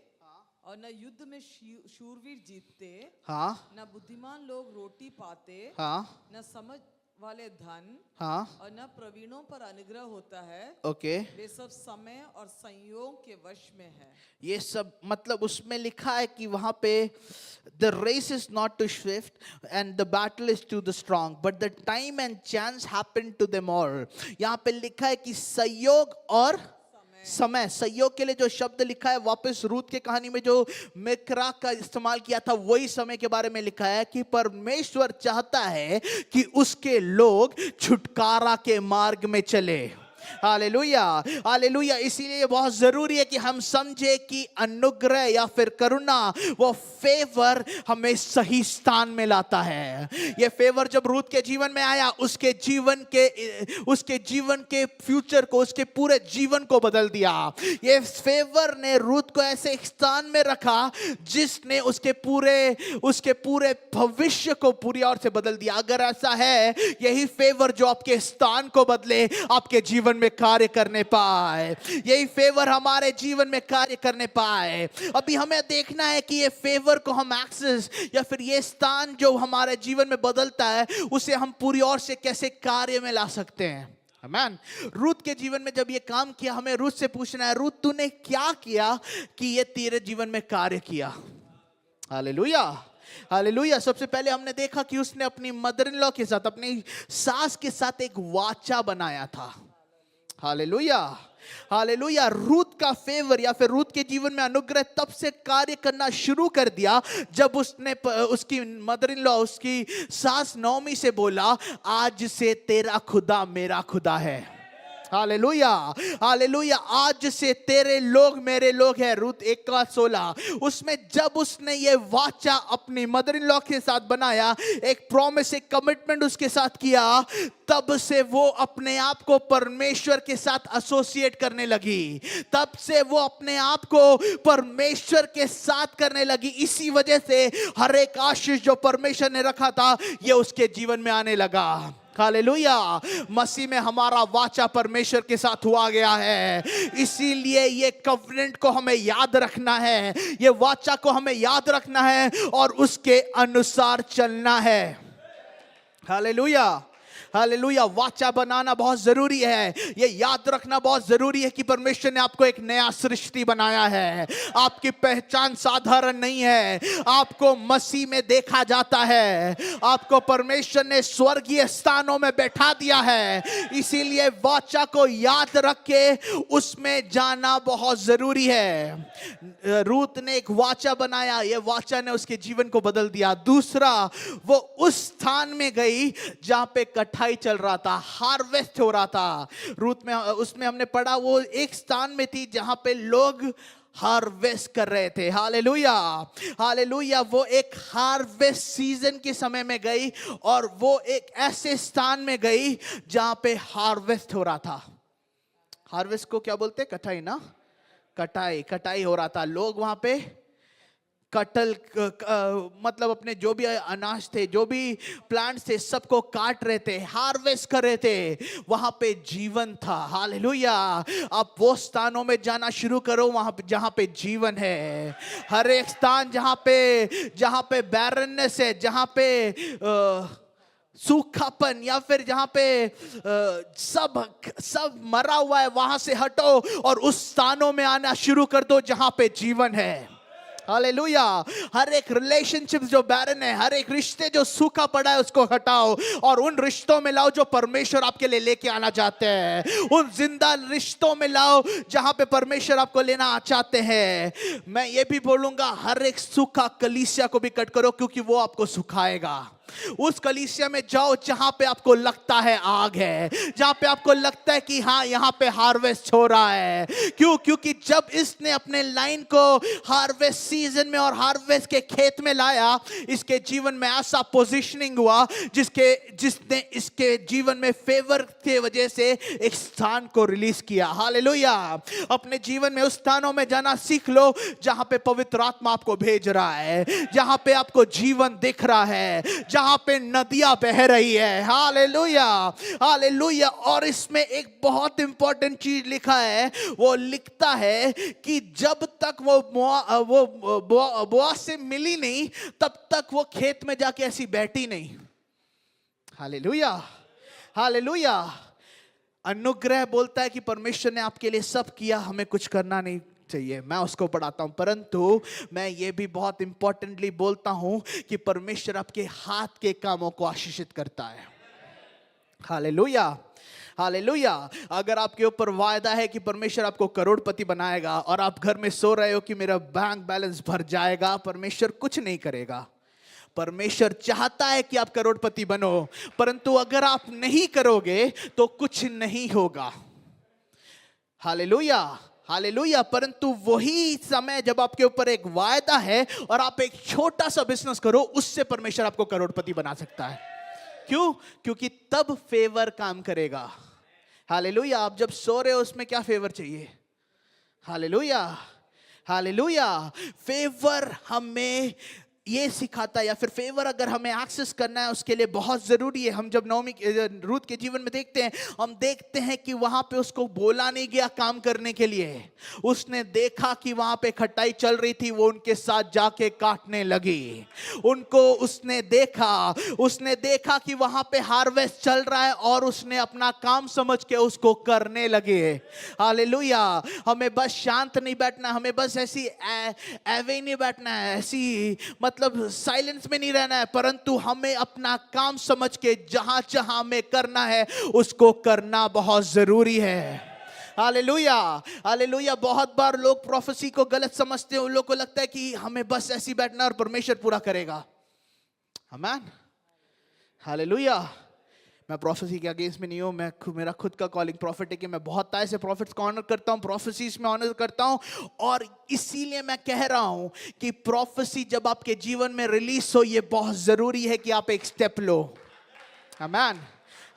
और न युद्ध में शूरवीर जीतते, हाँ, न बुद्धिमान लोग रोटी पाते, हाँ, न समझ वाले धन, हाँ, और न प्रवीणों पर अनुग्रह होता है। ओके। वे सब समय और संयोग के वश में है। ये सब मतलब उसमें लिखा है कि वहां पे the race is not to swift and the battle is to the strong but the time and chance happen to them all। यहाँ पे लिखा है कि संयोग और समय। संयोग के लिए जो शब्द लिखा है, वापस रूत के कहानी में जो मिक्रा का इस्तेमाल किया था, वही समय के बारे में लिखा है कि परमेश्वर चाहता है कि उसके लोग छुटकारा के मार्ग में चले। Hallelujah, hallelujah. इसीलिए बहुत जरूरी है कि हम समझे कि अनुग्रह या फिर करुणा, वो फेवर हमें सही स्थान में लाता है। ये फेवर जब रूत के जीवन में आया, उसके जीवन के फ्यूचर को, उसके पूरे जीवन को बदल दिया। ये फेवर ने रूत को ऐसे एक स्थान में रखा जिसने उसके पूरे भविष्य को पूरी ओर से बदल दिया। अगर ऐसा है, यही फेवर जो आपके स्थान को बदले, आपके जीवन में कार्य करने पाए, यही फेवर हमारे जीवन में कार्य करने पाए। अभी हमें देखना है कि ये फेवर को हम एक्सेस या फिर ये स्थान जो हमारे जीवन में बदलता है, उसे हम पूरी ओर से कैसे कार्य में ला सकते हैं। आमेन। रूत के जीवन में जब ये काम किया, हमें रूत से पूछना है, रूत तूने क्या किया कि ये तेरे जीवन में कार्य किया? Hallelujah, hallelujah. सबसे पहले हमने देखा कि उसने अपनी मदर इन लॉ के साथ, अपनी सास के साथ एक वाचा बनाया था। Hallelujah, hallelujah. रूत का फेवर या फिर रूत के जीवन में अनुग्रह तब से कार्य करना शुरू कर दिया जब उसने उसकी मदर इन लॉ, उसकी सास नौमी से बोला, आज से तेरा खुदा मेरा खुदा है। Hallelujah, hallelujah. आज से तेरे लोग मेरे लोग हैं। रूत 1:16। उसमें जब उसने ये वाचा अपनी मदर इन लॉ के साथ बनाया, एक प्रॉमिस, एक कमिटमेंट उसके साथ किया, तब से वो अपने आप को परमेश्वर के साथ एसोसिएट करने लगी। तब से वो अपने आप को परमेश्वर के साथ करने लगी। इसी वजह से हर एक आशीष जो परमेश्वर ने रखा था, ये उसके जीवन में आने लगा। हालेलुया। मसीह में हमारा वाचा परमेश्वर के साथ हुआ गया है, इसीलिए ये कवनेंट को हमें याद रखना है, ये वाचा को हमें याद रखना है और उसके अनुसार चलना है। Hallelujah, hallelujah. वाचा बनाना बहुत जरूरी है। ये याद रखना बहुत जरूरी है कि परमेश्वर ने आपको एक नया सृष्टि बनाया है। आपकी पहचान साधारण नहीं है, आपको मसीह में देखा जाता है, आपको परमेश्वर ने स्वर्गीय स्थानों में बैठा दिया है। इसीलिए वाचा को याद रख के उसमें जाना बहुत जरूरी है। रूत ने एक वाचा बनाया, ये वाचा ने उसके जीवन को बदल दिया। दूसरा, वो उस स्थान में गई जहां पे कठाई चल रहा था, हार्वेस्ट हो रहा था। रूत में, उसमें हमने पढ़ा, वो एक स्थान में थी जहां पे लोग हार्वेस्ट कर रहे थे। Hallelujah, hallelujah. वो एक हार्वेस्ट सीजन के समय में गई और वो एक ऐसे स्थान में गई जहां पे हार्वेस्ट हो रहा था। हार्वेस्ट को क्या बोलते? कटाई ना, कटाई, कटाई हो रहा था। लोग वहां पे कटल, मतलब अपने जो भी अनाज थे, जो भी प्लांट्स थे, सबको काट रहे थे, हार्वेस्ट कर रहे थे। वहां पे जीवन था। हालेलुया। आप वो स्थानों में जाना शुरू करो वहां पे जहां पे जीवन है। हर एक स्थान जहां पे बैरननेस है, जहां पे सूखापन, या फिर जहां पे सब मरा हुआ है, वहां से हटो और उस स्थानों में आना शुरू कर दो जहां पे जीवन है। हालेलुया। हर एक रिलेशनशिप जो बैरन है, हर एक रिश्ते जो सूखा पड़ा है, उसको हटाओ और उन रिश्तों में लाओ जो परमेश्वर आपके लिए लेके आना चाहते हैं। उन जिंदा रिश्तों में लाओ जहां पे परमेश्वर आपको लेना चाहते हैं। मैं ये भी बोलूंगा, हर एक सूखा कलीसिया को भी कट करो, क्योंकि वो आपको सुखाएगा। उस कलीसिया में जाओ जहां पे आपको लगता है आग है, जहां पे आपको लगता है कि हाँ, यहां पे हार्वेस्ट हो रहा है। क्यों? क्योंकि जब इसने अपने लाइन को हार्वेस्ट सीजन में और हार्वेस्ट के खेत में लाया, इसके जीवन में ऐसा पोजीशनिंग हुआ जिसने इसके जीवन में फेवर के वजह से एक स्थान को रिलीज किया। हालेलुया। अपने जीवन में उस स्थानों में जाना सीख लो जहां पे पवित्र आत्मा आपको भेज रहा है, जहां पे आपको जीवन दिख रहा है, जहां पे नदियां बह रही है। Hallelujah, hallelujah. और इसमें एक बहुत इंपॉर्टेंट चीज लिखा है, वो लिखता है कि जब तक वो बोआज से मिली नहीं, तब तक वो खेत में जाके ऐसी बैठी नहीं। Hallelujah, hallelujah. अनुग्रह बोलता है कि परमेश्वर ने आपके लिए सब किया, हमें कुछ करना नहीं चाहिए। मैं उसको पढ़ाता हूं, परंतु मैं ये भी बहुत इंपॉर्टेंटली बोलता हूं कि परमेश्वर आपके हाथ के कामों को आशीषित करता है। Hallelujah, hallelujah. अगर आपके ऊपर वायदा है कि परमेश्वर आपको करोड़पति बनाएगा और आप घर में सो रहे हो कि मेरा बैंक बैलेंस भर जाएगा, परमेश्वर कुछ नहीं करेगा। परमेश्वर चाहता है कि आप करोड़पति बनो, परंतु अगर आप नहीं करोगे तो कुछ नहीं होगा। Hallelujah, hallelujah. परंतु वही समय जब आपके ऊपर एक वायदा है और आप एक छोटा सा बिजनेस करो, उससे परमेश्वर आपको करोड़पति बना सकता है। क्यों? क्योंकि तब फेवर काम करेगा। हालेलुया। आप जब सो रहे हो, उसमें क्या फेवर चाहिए? Hallelujah, hallelujah. फेवर हमें ये सिखाता है, या फिर फेवर अगर हमें एक्सेस करना है उसके लिए बहुत जरूरी है। हम जब रूथ के जीवन में देखते हैं, हम देखते हैं कि वहां पे उसको बोला नहीं गया काम करने के लिए। उसने देखा कि वहां पे खटाई चल रही थी, वो उनके साथ जाके काटने लगी। उनको उसने देखा कि वहां पे हार्वेस्ट चल रहा है और उसने अपना काम समझ के उसको करने लगे। हालेलुया। हमें बस शांत नहीं बैठना, हमें बस ऐसी एवे नहीं बैठना है, ऐसी मतलब साइलेंस में नहीं रहना है, परंतु हमें अपना काम समझ के जहां जहां हमें करना है उसको करना बहुत जरूरी है। Hallelujah, hallelujah. बहुत बार लोग प्रोफेसी को गलत समझते हैं। उन लोगों को लगता है कि हमें बस ऐसी बैठना और परमेश्वर पूरा करेगा। आमीन, हालेलुया। मैं प्रोफेसी के अगेंस्ट में नहीं हूँ। मेरा खुद का कॉलिंग प्रॉफिट है कि मैं बहुत तरह से प्रॉफिट्स को ऑनर करता हूँ, प्रोफेसीज में ऑनर करता हूँ। और इसीलिए मैं कह रहा हूँ कि प्रोफेसी जब आपके जीवन में रिलीज हो, ये बहुत जरूरी है कि आप एक स्टेप लो। आमीन,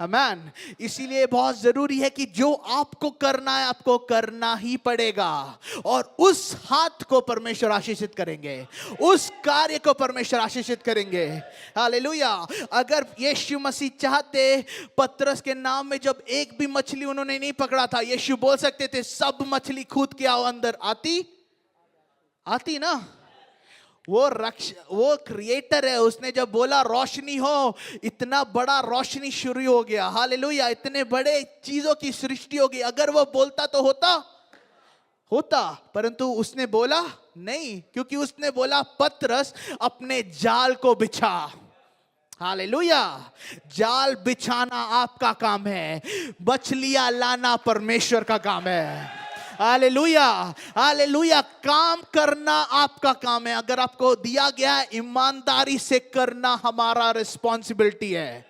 आमीन। इसीलिए बहुत जरूरी है कि जो आपको करना है आपको करना ही पड़ेगा, और उस हाथ को परमेश्वर आशीषित करेंगे, उस कार्य को परमेश्वर आशीषित करेंगे। हालेलुया। अगर यीशु मसीह चाहते, पतरस के नाम में जब एक भी मछली उन्होंने नहीं पकड़ा था, यीशु बोल सकते थे सब मछली कूद के आओ अंदर। आती ना। वो क्रिएटर है, उसने जब बोला रोशनी हो, इतना बड़ा रोशनी शुरू हो गया। हालेलुया। इतने बड़े चीजों की सृष्टि हो गई। अगर वो बोलता तो होता, परंतु उसने बोला नहीं, क्योंकि उसने बोला पतरस अपने जाल को बिछा। हालेलुया। जाल बिछाना आपका काम है, मछलियां लाना परमेश्वर का काम है। Hallelujah, hallelujah. काम करना आपका काम है। अगर आपको दिया गया है, ईमानदारी से करना हमारा रिस्पॉन्सिबिलिटी है।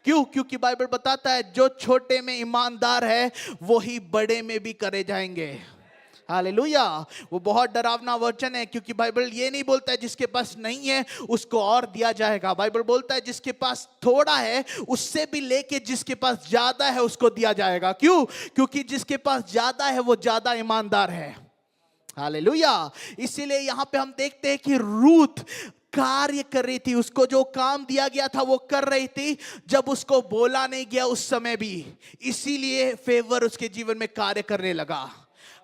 क्यों? क्योंकि बाइबल बताता है जो छोटे में ईमानदार है वही बड़े में भी करे जाएंगे। हालेलुया। वो बहुत डरावना वचन है, क्योंकि बाइबल ये नहीं बोलता है जिसके पास नहीं है उसको और दिया जाएगा। बाइबल बोलता है जिसके पास थोड़ा है उससे भी लेके जिसके पास ज्यादा है उसको दिया जाएगा। क्यों? क्योंकि जिसके पास ज्यादा है वो ज्यादा ईमानदार है। हालेलुया। इसीलिए यहां पे हम देखते हैं कि रूथ कार्य कर रही थी, उसको जो काम दिया गया था वो कर रही थी, जब उसको बोला नहीं गया उस समय भी। इसीलिए फेवर उसके जीवन में कार्य करने लगा।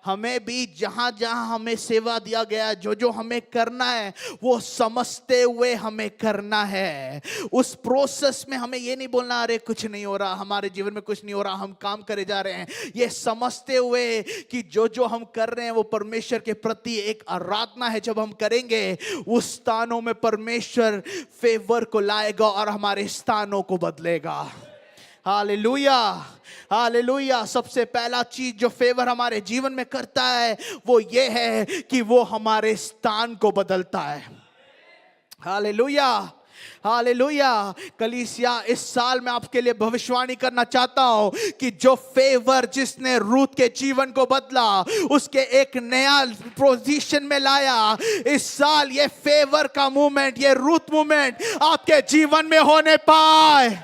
हमें भी जहां जहां हमें सेवा दिया गया, जो जो हमें करना है वो समझते हुए हमें करना है। उस प्रोसेस में हमें ये नहीं बोलना अरे कुछ नहीं हो रहा, हमारे जीवन में कुछ नहीं हो रहा, हम काम करे जा रहे हैं। ये समझते हुए कि जो जो हम कर रहे हैं वो परमेश्वर के प्रति एक आराधना है। जब हम करेंगे उस स्थानों में परमेश्वर फेवर को लाएगा और हमारे स्थानों को बदलेगा। Hallelujah, hallelujah. सबसे पहला चीज जो फेवर हमारे जीवन में करता है वो ये है कि वो हमारे स्थान को बदलता है। Hallelujah, hallelujah. कलीसिया, इस साल मैं आपके लिए भविष्यवाणी करना चाहता हूं कि जो फेवर जिसने रूथ के जीवन को बदला, उसके एक नया पोजीशन में लाया, इस साल ये फेवर का मूवमेंट, ये रूथ मूवमेंट आपके जीवन में होने पाए।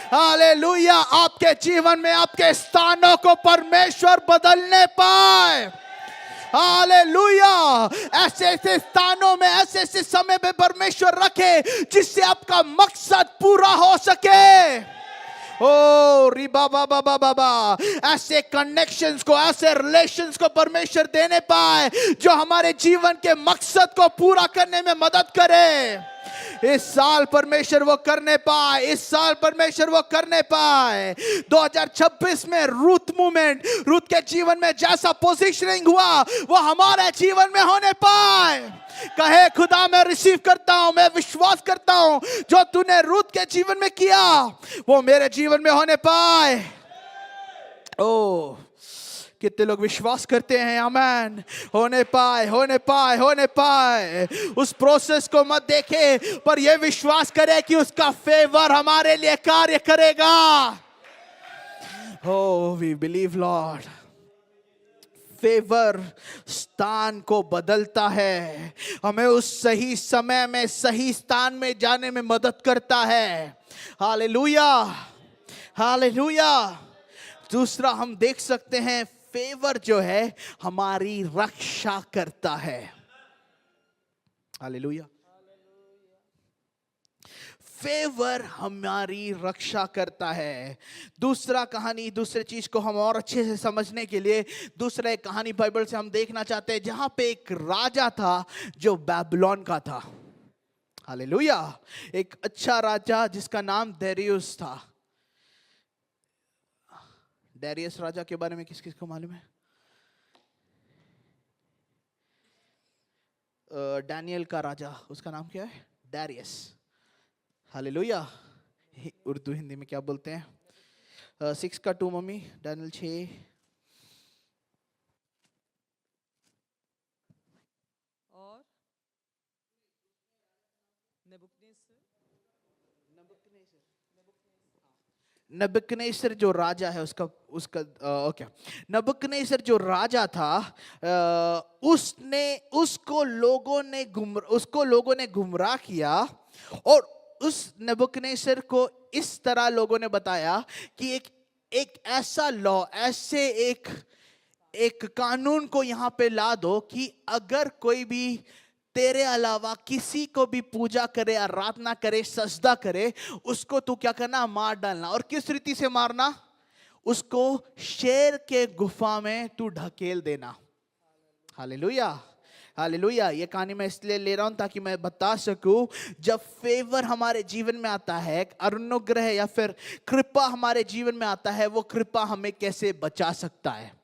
हालेलुया। आपके जीवन में आपके स्थानों को परमेश्वर बदलने पाए। हालेलुया। ऐसे ऐसे स्थानों में, ऐसे ऐसे समय पे परमेश्वर रखे जिससे आपका मकसद पूरा हो सके। ओ रिबा बाबा बाबा बा, ऐसे कनेक्शंस को, ऐसे रिलेशंस को परमेश्वर देने पाए जो हमारे जीवन के मकसद को पूरा करने में मदद करे। इस साल परमेश्वर वो करने पाए, इस साल परमेश्वर वो करने पाए। 2026 में रूथ मूवमेंट, रूथ के जीवन में जैसा पोजीशनिंग हुआ वो हमारे जीवन में होने पाए। कहे खुदा मैं रिसीव करता हूं, मैं विश्वास करता हूं जो तूने रूथ के जीवन में किया वो मेरे जीवन में होने पाए। ओ कितने लोग विश्वास करते हैं? आमेन। होने पाए, होने पाए, होने पाए। उस प्रोसेस को मत देखे, पर यह विश्वास करे कि उसका फेवर हमारे लिए कार्य करेगा। Oh, we believe, Lord. Favour स्थान को बदलता है, हमें उस सही समय में सही स्थान में जाने में मदद करता है। Hallelujah, hallelujah. दूसरा हम देख सकते हैं फेवर जो है हमारी रक्षा करता है। हालेलुया, फेवर हमारी रक्षा करता है। दूसरा कहानी, दूसरे चीज को हम और अच्छे से समझने के लिए दूसरा एक कहानी बाइबल से हम देखना चाहते हैं, जहां पे एक राजा था जो बेबीलोन का था। हालेलुया। एक अच्छा राजा जिसका नाम डेरियस था। डेरियस राजा के बारे में किस किस को मालूम है? डैनियल का राजा, उसका नाम क्या है? डेरियस। हालेलुया। उर्दू हिंदी में क्या बोलते हैं? 6 का 2 मम्मी, डैनियल 6। और नेबुकदनेस्सर नबुकदनेस्सर जो राजा है उसका उसका ओके, नबुकदनेस्सर जो राजा था, उसने उसको लोगों ने गुमराह किया, और उस नबुकदनेस्सर को इस तरह लोगों ने बताया कि एक ऐसा लॉ, ऐसे एक कानून को यहाँ पे ला दो कि अगर कोई भी तेरे अलावा किसी को भी पूजा करे, आराधना करे, सजदा करे, उसको तू क्या करना? मार डालना। और किस रीति से मारना? उसको शेर के गुफा में तू ढकेल देना। Hallelujah, hallelujah. ये कहानी मैं इसलिए ले रहा हूं ताकि मैं बता सकूं, जब फेवर हमारे जीवन में आता है, अनुग्रह या फिर कृपा हमारे जीवन में आता है, वो कृपा हमें कैसे बचा सकता है।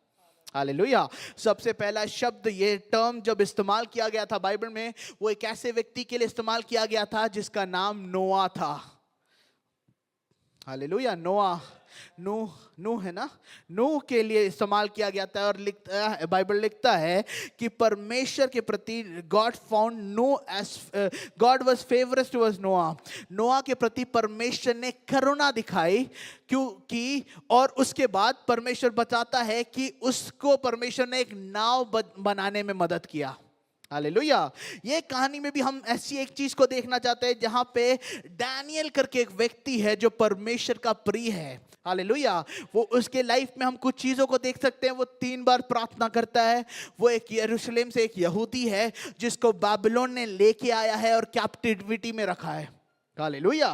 हालेलुया। सबसे पहला शब्द, ये टर्म जब इस्तेमाल किया गया था बाइबल में, वो एक ऐसे व्यक्ति के लिए इस्तेमाल किया गया था जिसका नाम नोआ था। हालेलुया। नोआ, नूह है ना, नूह के लिए इस्तेमाल किया गया था। और बाइबल लिखता है कि परमेश्वर के प्रति God found Noah as God was favourous towards Noah. Noah के प्रति परमेश्वर ने करुणा दिखाई, क्योंकि और उसके बाद परमेश्वर बताता है कि उसको परमेश्वर ने एक नाव बनाने में मदद किया। हालेलुया। ये कहानी में भी हम ऐसी एक चीज को देखना चाहते हैं, जहां पे डैनियल करके एक व्यक्ति है जो परमेश्वर का प्रिय है। हालेलुया। वो उसके लाइफ में हम कुछ चीजों को देख सकते हैं। वो 3 बार प्रार्थना करता है। वो एक यरूशलेम से एक यहूदी है जिसको बाबिलोन ने लेके आया है और कैप्टिविटी में रखा है। Hallelujah,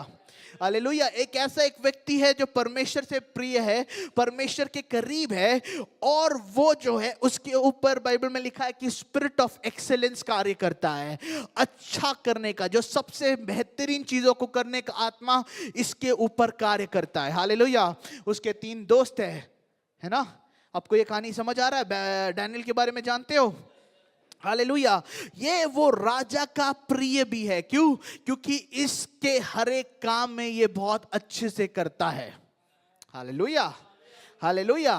hallelujah. एक व्यक्ति है जो परमेश्वर से प्रिय है, परमेश्वर के करीब है, और वो जो है उसके ऊपर बाइबल में लिखा है कि स्पिरिट ऑफ एक्सेलेंस कार्य करता है। अच्छा करने का, जो सबसे बेहतरीन चीजों को करने का आत्मा इसके ऊपर कार्य करता है। हालेलुया। उसके 3 दोस्त है ना? आपको ये कहानी समझ आ रहा है? डैनियल के बारे में जानते हो? हालेलुया। ये वो राजा का प्रिय भी है। क्यों? क्योंकि इसके हर एक काम में ये बहुत अच्छे से करता है। Hallelujah, hallelujah.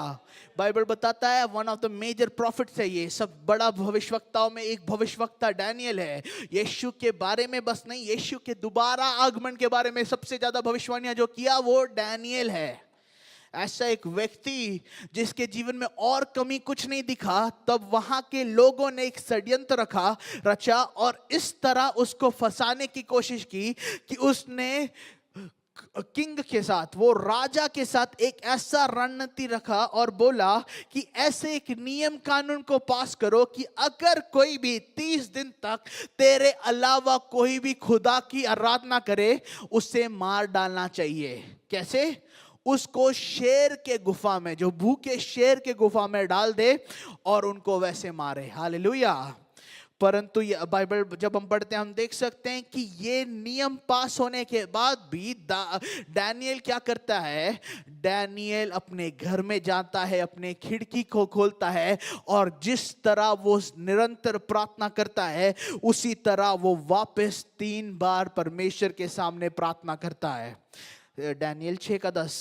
बाइबल बताता है one of the major prophets है ये सब। बड़ा भविष्यवक्ताओं में एक भविष्यवक्ता डैनियल है। यीशु के बारे में बस नहीं, यीशु के दोबारा आगमन के बारे में सबसे ज्यादा भविष्यवाणियां जो किया वो डैनियल है। ऐसा एक व्यक्ति जिसके जीवन में और कमी कुछ नहीं दिखा, तब वहां के लोगों ने एक षड्यंत्र रचा और इस तरह उसको फंसाने की कोशिश की कि उसने किंग के साथ, वो राजा के साथ एक ऐसा रणनीति रखा और बोला कि ऐसे एक नियम कानून को पास करो कि अगर कोई भी 30 दिन तक तेरे अलावा कोई भी खुदा की आराधना करे, उसे मार डालना चाहिए। कैसे? उसको शेर के गुफा में, जो भूखे शेर के गुफा में डाल दे और उनको वैसे मारे। हालेलुया। परंतु ये बाइबल जब हम पढ़ते हैं हम देख सकते हैं कि ये नियम पास होने के बाद भी डैनियल क्या करता है? डैनियल अपने घर में जाता है, अपने खिड़की को खोलता है और जिस तरह वो निरंतर प्रार्थना करता है उसी तरह वो वापस 3 बार परमेश्वर के सामने प्रार्थना करता है। डैनियल 6:10।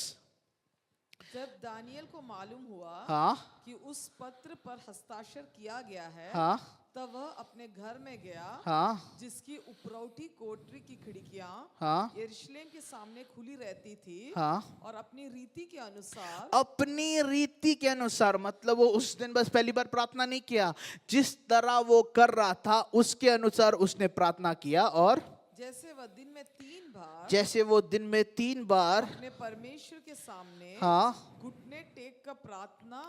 जब दानियल को मालूम हुआ हाँ, कि उस पत्र पर हस्ताक्षर किया गया है, हाँ, तब वह अपने घर में गया, हाँ, जिसकी उपरौठी कोठरी की खिड़कियां हाँ, यरूशलेम के सामने खुली रहती थी, हाँ। और अपनी रीति के अनुसार, अपनी रीति के अनुसार, मतलब वो उस दिन बस पहली बार प्रार्थना नहीं किया, जिस तरह वो कर रहा था उसके अनुसार उसने प्रार्थना किया। और जैसे वह दिन में 3 बार अपने परमेश्वर के सामने हाँ, घुटने टेक कर प्रार्थना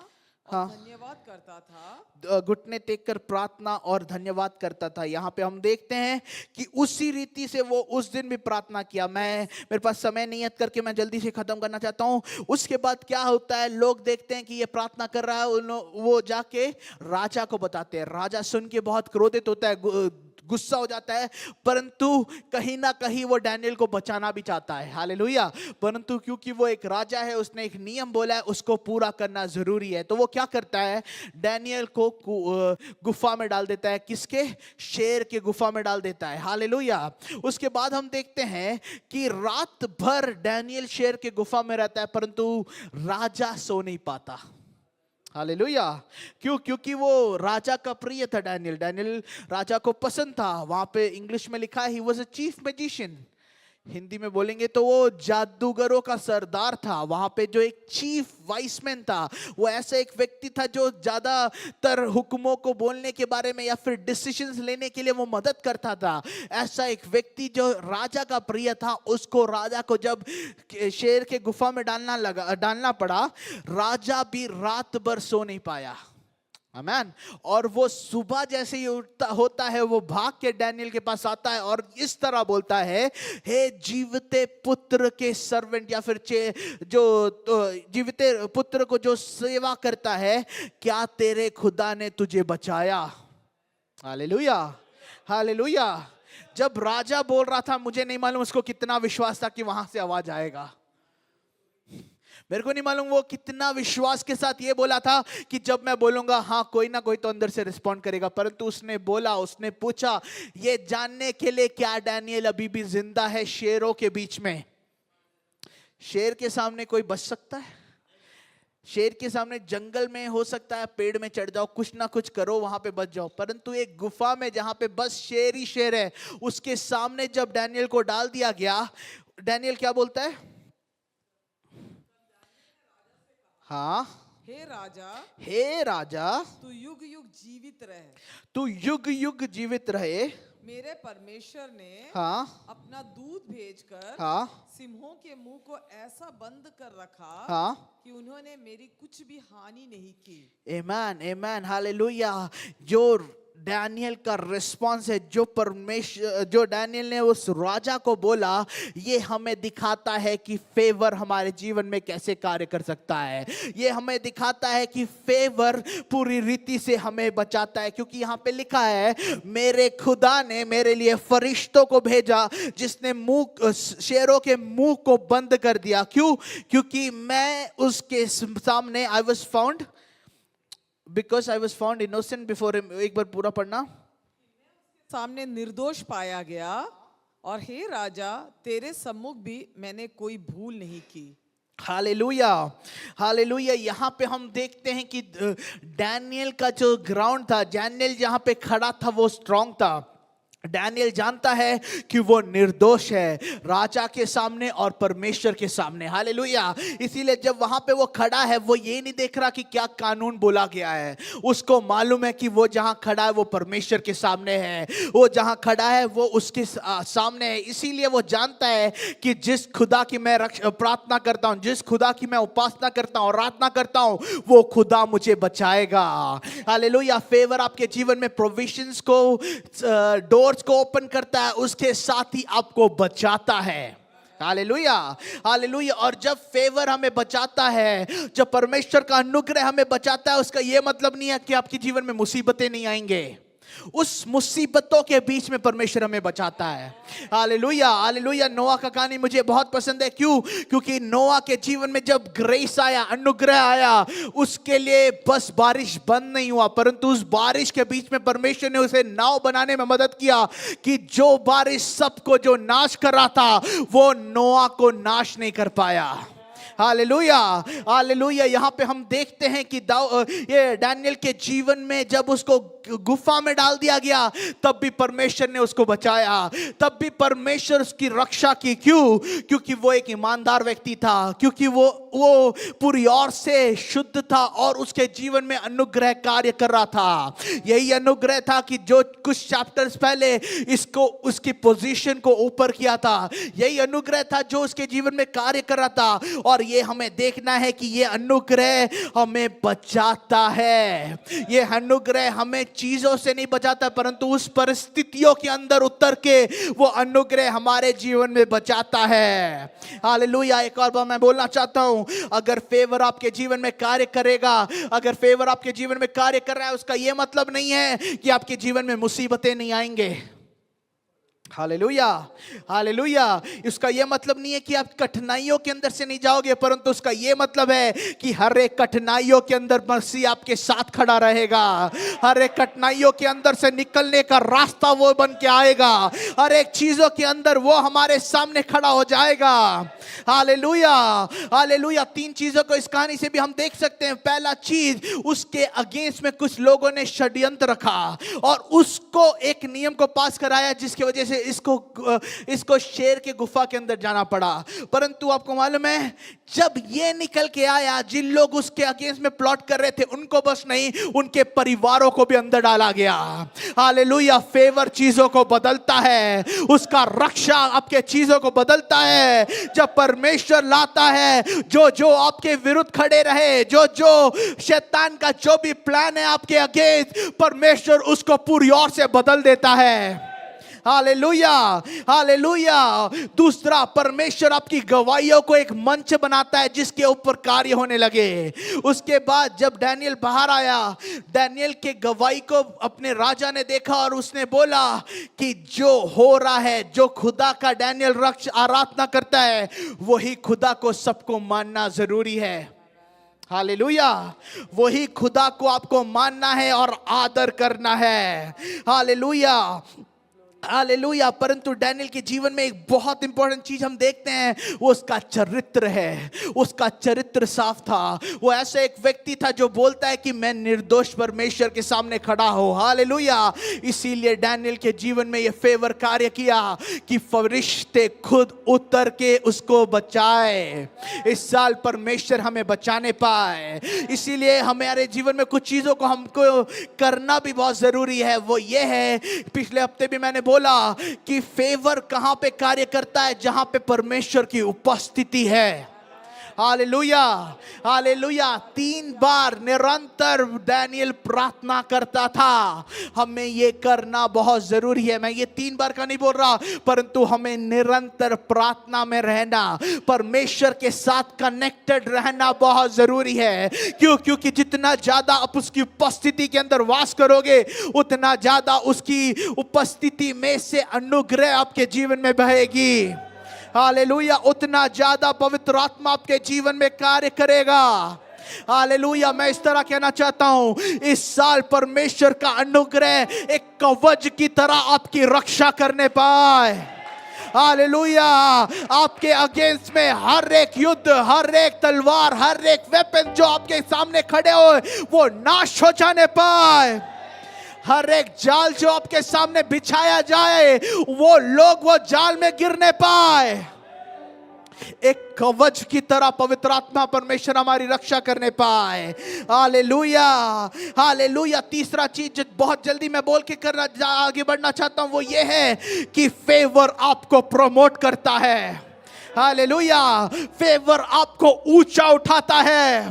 और हाँ। धन्यवाद करता था। घुटने टेक कर प्रार्थना और धन्यवाद करता था। यहाँ पे हम देखते हैं कि उसी रीति से वो उस दिन भी प्रार्थना किया। मेरे पास समय नियत करके मैं जल्दी से खत्म करना चाहता हूँ। उसके बाद क्या होता है, लोग देखते हैं कि ये प्रार्थना कर रहा है, वो जाके राजा को बताते हैं। राजा सुन के बहुत क्रोधित होता है, गुस्सा हो जाता है, परंतु कहीं ना कहीं वो डैनियल को बचाना भी चाहता है। हालेलुया। परंतु क्योंकि वो एक राजा है, उसने एक नियम बोला है, उसको पूरा करना जरूरी है। तो वो क्या करता है, डैनियल को गुफा में डाल देता है। किसके? शेर के गुफा में डाल देता है। हालेलुया। उसके बाद हम देखते हैं कि रात भर डैनियल शेर के गुफा में रहता है, परंतु राजा सो नहीं पाता। हालेलुया। क्यों? क्योंकि वो राजा का प्रिय था। डैनियल राजा को पसंद था। वहां पे इंग्लिश में लिखा है he was a chief magician. Hindi में बोलेंगे तो वो जादूगरों का सरदार था। वहां पे जो एक चीफ वाइसमैन था, वो ऐसा एक व्यक्ति था जो ज्यादातर हुक्मों को बोलने के बारे में या फिर डिसीजंस लेने के लिए वो मदद करता था। ऐसा एक व्यक्ति जो राजा का प्रिय था, उसको राजा को जब शेर के गुफा में डालना पड़ा, राजा भी रात भर सो नहीं पाया। आमेन। और वो सुबह जैसे ही होता है, वो भाग के डैनियल के पास आता है और इस तरह बोलता है, हे जीविते पुत्र के सर्वेंट, या फिर जो जीविते पुत्र को जो सेवा करता है, क्या तेरे खुदा ने तुझे बचाया? Hallelujah, hallelujah. जब राजा बोल रहा था, मुझे नहीं मालूम उसको कितना विश्वास था कि वहां से आवाज आएगा। मेरे को नहीं मालूम वो कितना विश्वास के साथ ये बोला था कि जब मैं बोलूंगा, हाँ कोई ना कोई तो अंदर से रिस्पॉन्ड करेगा। परंतु उसने बोला, उसने पूछा ये जानने के लिए क्या डैनियल अभी भी जिंदा है शेरों के बीच में। शेर के सामने कोई बच सकता है? शेर के सामने जंगल में हो सकता है, पेड़ में चढ़ जाओ, कुछ ना कुछ करो, वहां पे बच जाओ। परंतु एक गुफा में जहां पे बस शेर ही शेर है, उसके सामने जब डैनियल को डाल दिया गया, डैनियल क्या बोलता है? हाँ, हे राजा, तू युग युग जीवित रहे। तू युग युग जीवित रहे। मेरे परमेश्वर ने हाँ, अपना दूध भेजकर हाँ, सिंहों के मुंह को ऐसा बंद कर रखा हाँ, कि उन्होंने मेरी कुछ भी हानि नहीं की। आमेन, आमेन, हालेलुया। जो डैनियल का रिस्पॉन्स है, जो डैनियल ने उस राजा को बोला, ये हमें दिखाता है कि फेवर हमारे जीवन में कैसे कार्य कर सकता है। ये हमें दिखाता है कि फेवर पूरी रीति से हमें बचाता है। क्योंकि यहाँ पे लिखा है, मेरे खुदा ने मेरे लिए फरिश्तों को भेजा जिसने शेरों के मुंह को बंद कर दिया। क्यों? क्योंकि मैं उसके सामने Because I was found innocent before him. एक बार पूरा पढ़ना। सामने निर्दोष पाया गया, और हे राजा, तेरे सम्मुख भी मैंने कोई भूल नहीं की। Hallelujah, hallelujah. यहाँ पे हम देखते हैं कि डैनियल का जो ग्राउंड था, डैनियल जहाँ पे खड़ा था वो स्ट्रांग था। डैनियल जानता है कि वो निर्दोष है राजा के सामने और परमेश्वर के सामने। हालेलुया। इसीलिए जब वहां पे वो खड़ा है, वो ये नहीं देख रहा कि क्या कानून बोला गया है। उसको मालूम है कि वो जहां खड़ा है वो परमेश्वर के सामने है, वो जहां खड़ा है वो उसके सामने है। इसीलिए वो जानता है कि जिस खुदा की मैं प्रार्थना करता हूं, जिस खुदा की मैं उपासना करता हूं, आराधना करता हूं, वो खुदा मुझे बचाएगा। हालेलुया। फेवर आपके जीवन में प्रोविजंस को, डोर्स को ओपन करता है, उसके साथ ही आपको बचाता है। Hallelujah, hallelujah. और जब फेवर हमें बचाता है, जब परमेश्वर का अनुग्रह हमें बचाता है, उसका यह मतलब नहीं है कि आपके जीवन में मुसीबतें नहीं आएंगे। उस मुसीबतों के बीच में परमेश्वर हमें बचाता है। Hallelujah, hallelujah. नोआ का कहानी मुझे बहुत पसंद है। क्यों? क्योंकि नोआ के जीवन में जब ग्रेस आया, अनुग्रह आया, उसके लिए बस बारिश बंद नहीं हुआ, परंतु उस बारिश के बीच में परमेश्वर ने उसे नाव बनाने में मदद किया कि जो बारिश सबको जो नाश कर रहा था, वो नोआ को नाश नहीं कर पाया। Hallelujah, hallelujah. यहाँ पे हम देखते हैं कि ये डैनियल के जीवन में जब उसको गुफा में डाल दिया गया, तब भी परमेश्वर ने उसको बचाया, तब भी परमेश्वर उसकी रक्षा की। क्यों? क्योंकि वो एक ईमानदार व्यक्ति था, क्योंकि वो पूरी ओर से शुद्ध था और उसके जीवन में अनुग्रह कार्य कर रहा था। यही अनुग्रह था कि जो कुछ चैप्टर्स पहले इसको, उसकी पोजीशन को ऊपर किया था। यही अनुग्रह था जो उसके जीवन में कार्य कर रहा था। और ये हमें देखना है कि ये अनुग्रह हमें बचाता है। ये अनुग्रह हमें चीजों से नहीं बचाता, परंतु उस परिस्थितियों के अंदर उतर के वो अनुग्रह हमारे जीवन में बचाता है। हालेलुया। एक और बार मैं बोलना चाहता हूं, अगर फेवर आपके जीवन में कार्य करेगा, अगर फेवर आपके जीवन में कार्य कर रहा है, उसका यह मतलब नहीं है कि आपके जीवन में मुसीबतें नहीं आएंगे। Hallelujah, hallelujah. इसका यह मतलब नहीं है कि आप कठिनाइयों के अंदर से नहीं जाओगे, परंतु उसका यह मतलब है कि हर एक कठिनाइयों के अंदर मसीह आपके साथ खड़ा रहेगा। हर एक कठिनाइयों के अंदर से निकलने का रास्ता वो बन के आएगा। हर एक चीजों के अंदर वो हमारे सामने खड़ा हो जाएगा। Hallelujah, hallelujah. 3 चीजों को इस कहानी से भी हम देख सकते हैं। पहला चीज, उसके अगेंस्ट में कुछ लोगों ने षड्यंत्र रखा और उसको एक नियम को पास कराया, जिसकी वजह से इसको शेर के गुफा के अंदर जाना पड़ा। परंतु आपको मालूम है, जब ये निकल के आया, जिन लोग उसके अगेंस्ट में प्लॉट कर रहे थे, उनको बस नहीं, उनके परिवारों को भी अंदर डाला गया। हालेलुया। फेवर चीजों को बदलता है, उसका रक्षा आपके चीजों को बदलता है। जब परमेश्वर लाता है, जो जो आपके विरुद्ध खड़े रहे, जो जो शैतान का जो भी प्लान है आपके अगेंस्ट, परमेश्वर उसको पूरी ओर से बदल देता है। Hallelujah, hallelujah. दूसरा, परमेश्वर आपकी गवाहियों को एक मंच बनाता है जिसके ऊपर कार्य होने लगे। उसके बाद जब डैनियल बाहर आया, डैनियल के गवाही को अपने राजा ने देखा और उसने बोला कि जो हो रहा है, जो खुदा का डैनियल रक्ष आराधना करता है, वही खुदा को सबको मानना जरूरी है। हालेलुया। वही खुदा को आपको मानना है और आदर करना है। Hallelujah, hallelujah. परंतु डैनियल के जीवन में एक बहुत इंपॉर्टेंट चीज हम देखते हैं, वो उसका चरित्र है। उसका चरित्र साफ था। वो ऐसा एक व्यक्ति था जो बोलता है कि मैं निर्दोष परमेश्वर के सामने खड़ा हूं। हालेलुया। इसीलिए डैनियल के जीवन में ये फेवर कार्य किया कि फरिश्ते खुद उतर के उसको बचाए। इस साल परमेश्वर हमें बचाने पाए। इसीलिए हमारे जीवन में कुछ चीजों को हमको करना भी बहुत जरूरी है। वो ये है, पिछले हफ्ते भी मैंने बोला कि फेवर कहां पे कार्य करता है, जहां पे परमेश्वर की उपस्थिति है। Hallelujah, hallelujah. 3 बार निरंतर डैनियल प्रार्थना करता था। हमें ये करना बहुत जरूरी है। मैं ये 3 बार का नहीं बोल रहा, परंतु हमें निरंतर प्रार्थना में रहना, परमेश्वर के साथ कनेक्टेड रहना बहुत जरूरी है। क्यों? क्योंकि जितना ज्यादा आप उसकी उपस्थिति के अंदर वास करोगे, उतना ज्यादा उसकी उपस्थिति में से अनुग्रह आपके जीवन में बहेगी। हालेलुया। उतना ज्यादा पवित्र आत्मा आपके जीवन में कार्य करेगा। हालेलुया। मैं इस तरह कहना चाहता हूं, इस साल परमेश्वर का अनुग्रह एक कवच की तरह आपकी रक्षा करने पाए। हालेलुया। आपके अगेंस्ट में हर एक युद्ध, हर एक तलवार, हर एक वेपन जो आपके सामने खड़े हो, वो नाश हो जाने पाए। हर एक जाल जो आपके सामने बिछाया जाए, वो लोग वो जाल में गिरने पाए। एक कवच की तरह पवित्र आत्मा परमेश्वर हमारी रक्षा करने पाए। Hallelujah, hallelujah. तीसरा चीज जो बहुत जल्दी मैं बोल के आगे बढ़ना चाहता हूं, वो ये है कि फेवर आपको प्रमोट करता है। हालेलुया। फेवर आपको ऊंचा उठाता है।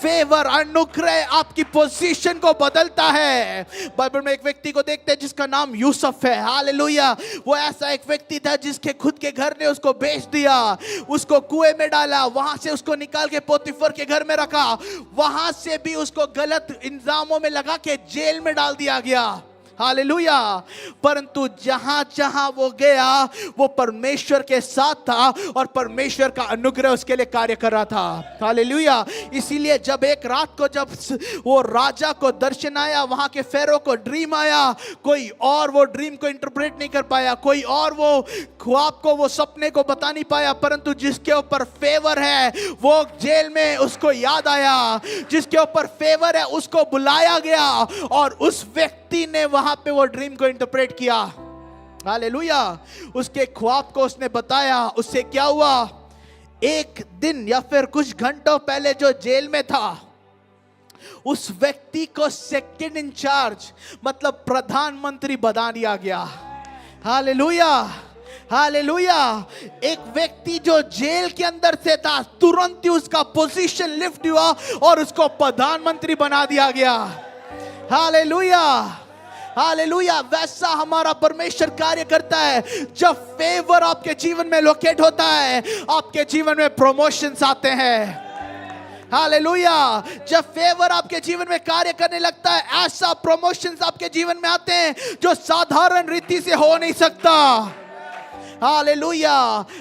फेवर, अनुग्रह आपकी पोजीशन को बदलता है। बाइबल में एक व्यक्ति को देखते हैं जिसका नाम यूसुफ है। हालेलुया। वो ऐसा एक व्यक्ति था जिसके खुद के घर ने उसको बेच दिया, उसको कुएं में डाला, वहां से उसको निकाल के पोतीफर के घर में रखा, वहां से भी उसको गलत इल्जामों में लगा के जेल में डाल दिया गया। हालेलुया। परंतु जहां जहां वो गया, वो परमेश्वर के साथ था और परमेश्वर का अनुग्रह उसके लिए कार्य कर रहा था। हालेलुया। इसीलिए जब एक रात को जब वो राजा को दर्शन आया, वहां के फेरो को ड्रीम आया, कोई और वो ड्रीम को इंटरप्रेट नहीं कर पाया, कोई और वो ख्वाब को, वो सपने को बता नहीं पाया, परंतु जिसके ऊपर फेवर है वो जेल में उसको याद आया। जिसके ऊपर फेवर है उसको बुलाया गया और उस व्यक्ति ने वहां पे वो ड्रीम को इंटरप्रेट किया। हालेलुया। उसके ख्वाब को उसने बताया। उससे क्या हुआ, एक दिन या फिर कुछ घंटों पहले जो जेल में था, उस व्यक्ति को सेकंड इंचार्ज मतलब प्रधानमंत्री बना दिया गया। Hallelujah, hallelujah. एक व्यक्ति जो जेल के अंदर से था, तुरंत ही उसका पोजीशन लिफ्ट हुआ और उसको प्रधानमंत्री बना दिया गया। Hallelujah, hallelujah. वैसा हमारा परमेश्वर कार्य करता है। जब फेवर आपके जीवन में लोकेट होता है, आपके जीवन में प्रमोशंस आते हैं। हालेलुया। जब फेवर आपके जीवन में कार्य करने लगता है, ऐसा प्रमोशंस आपके जीवन में आते हैं जो साधारण रीति से हो नहीं सकता। Hallelujah,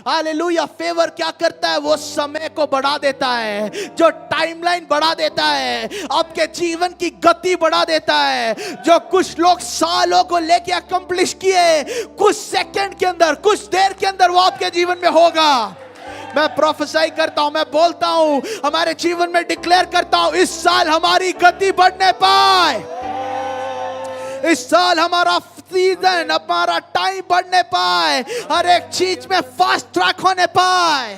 hallelujah. फेवर क्या करता है? वो समय को बढ़ा देता है, जो टाइमलाइन बढ़ा देता है, आपके जीवन की गति बढ़ा देता है। जो कुछ लोग सालों को लेके अकम्प्लिश किए, कुछ सेकंड के अंदर, कुछ देर के अंदर वो आपके जीवन में होगा। मैं प्रोफेसाई करता हूं, मैं बोलता हूं, हमारे जीवन में डिक्लेयर करता हूं, इस साल हमारी गति बढ़ने पाए, इस साल हमारा सीजन, हमारा टाइम बढ़ने पाए, हर एक चीज में फास्ट ट्रैक होने पाए,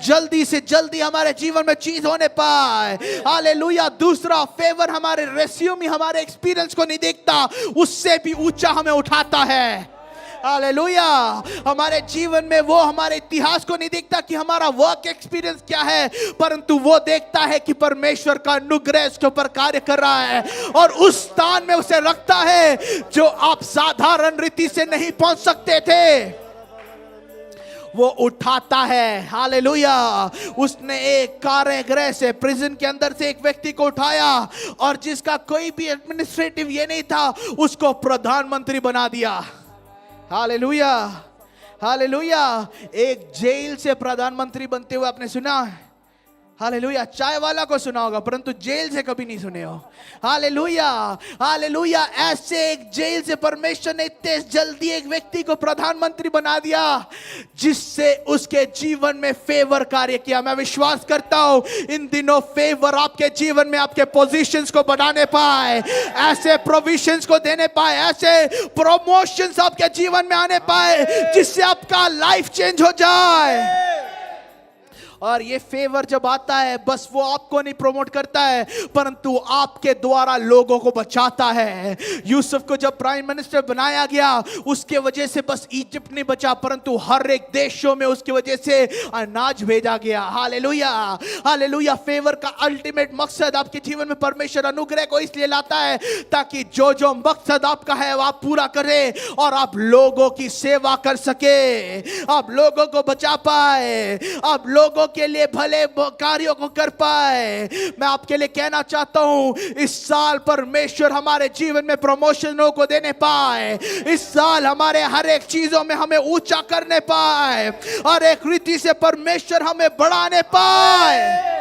जल्दी से जल्दी हमारे जीवन में चीज होने पाए। हालेलुया। दूसरा, फेवर हमारे रेज्यूमे, हमारे एक्सपीरियंस को नहीं देखता, उससे भी ऊंचा हमें उठाता है। हालेलुया। हमारे जीवन में वो हमारे इतिहास को नहीं देखता कि हमारा वर्क एक्सपीरियंस क्या है, परंतु वो देखता है कि परमेश्वर का अनुग्रह उसके ऊपर कार्य कर रहा है और उस स्थान में उसे रखता है जो आप साधारण रीति से नहीं पहुंच सकते थे, वो उठाता है। हालेलुया। उसने एक कारागृह से, प्रिजन के अंदर से एक व्यक्ति को उठाया और जिसका कोई भी एडमिनिस्ट्रेटिव ये नहीं था, उसको प्रधानमंत्री बना दिया। Hallelujah, hallelujah. एक जेल से प्रधानमंत्री बनते हुए आपने सुना? हालेलुया। चाय वाला को सुना होगा, परंतु जेल से कभी नहीं सुने हो। Hallelujah, hallelujah. ऐसे एक जेल से परमेश्वर ने इतने जल्दी एक व्यक्ति को प्रधानमंत्री बना दिया जिससे उसके जीवन में फेवर कार्य किया। मैं विश्वास करता हूं इन दिनों फेवर आपके जीवन में आपके पोजीशंस को बढ़ाने पाए, ऐसे प्रोविजंस को देने पाए, ऐसे प्रमोशंस आपके जीवन में आने पाए जिससे आपका लाइफ चेंज हो जाए। और ये फेवर जब आता है, बस वो आपको नहीं प्रमोट करता है, परंतु आपके द्वारा लोगों को बचाता है। यूसुफ को जब प्राइम मिनिस्टर बनाया गया, उसके वजह से बस इजिप्ट नहीं बचा, परंतु हर एक देशों में उसकी वजह से अनाज भेजा गया। Hallelujah, hallelujah. फेवर का अल्टीमेट मकसद आपके जीवन में परमेश्वर अनुग्रह को इसलिए लाता है ताकि जो जो मकसद आपका है वो आप पूरा करें और आप लोगों की सेवा कर सके, आप लोगों को बचा पाए, आप लोगों के लिए भले कार्यों को कर पाए। मैं आपके लिए कहना चाहता हूं, इस साल परमेश्वर हमारे जीवन में प्रमोशनों को देने पाए, इस साल हमारे हर एक चीजों में हमें ऊंचा करने पाए, हर एक रीति से परमेश्वर हमें बढ़ाने पाए।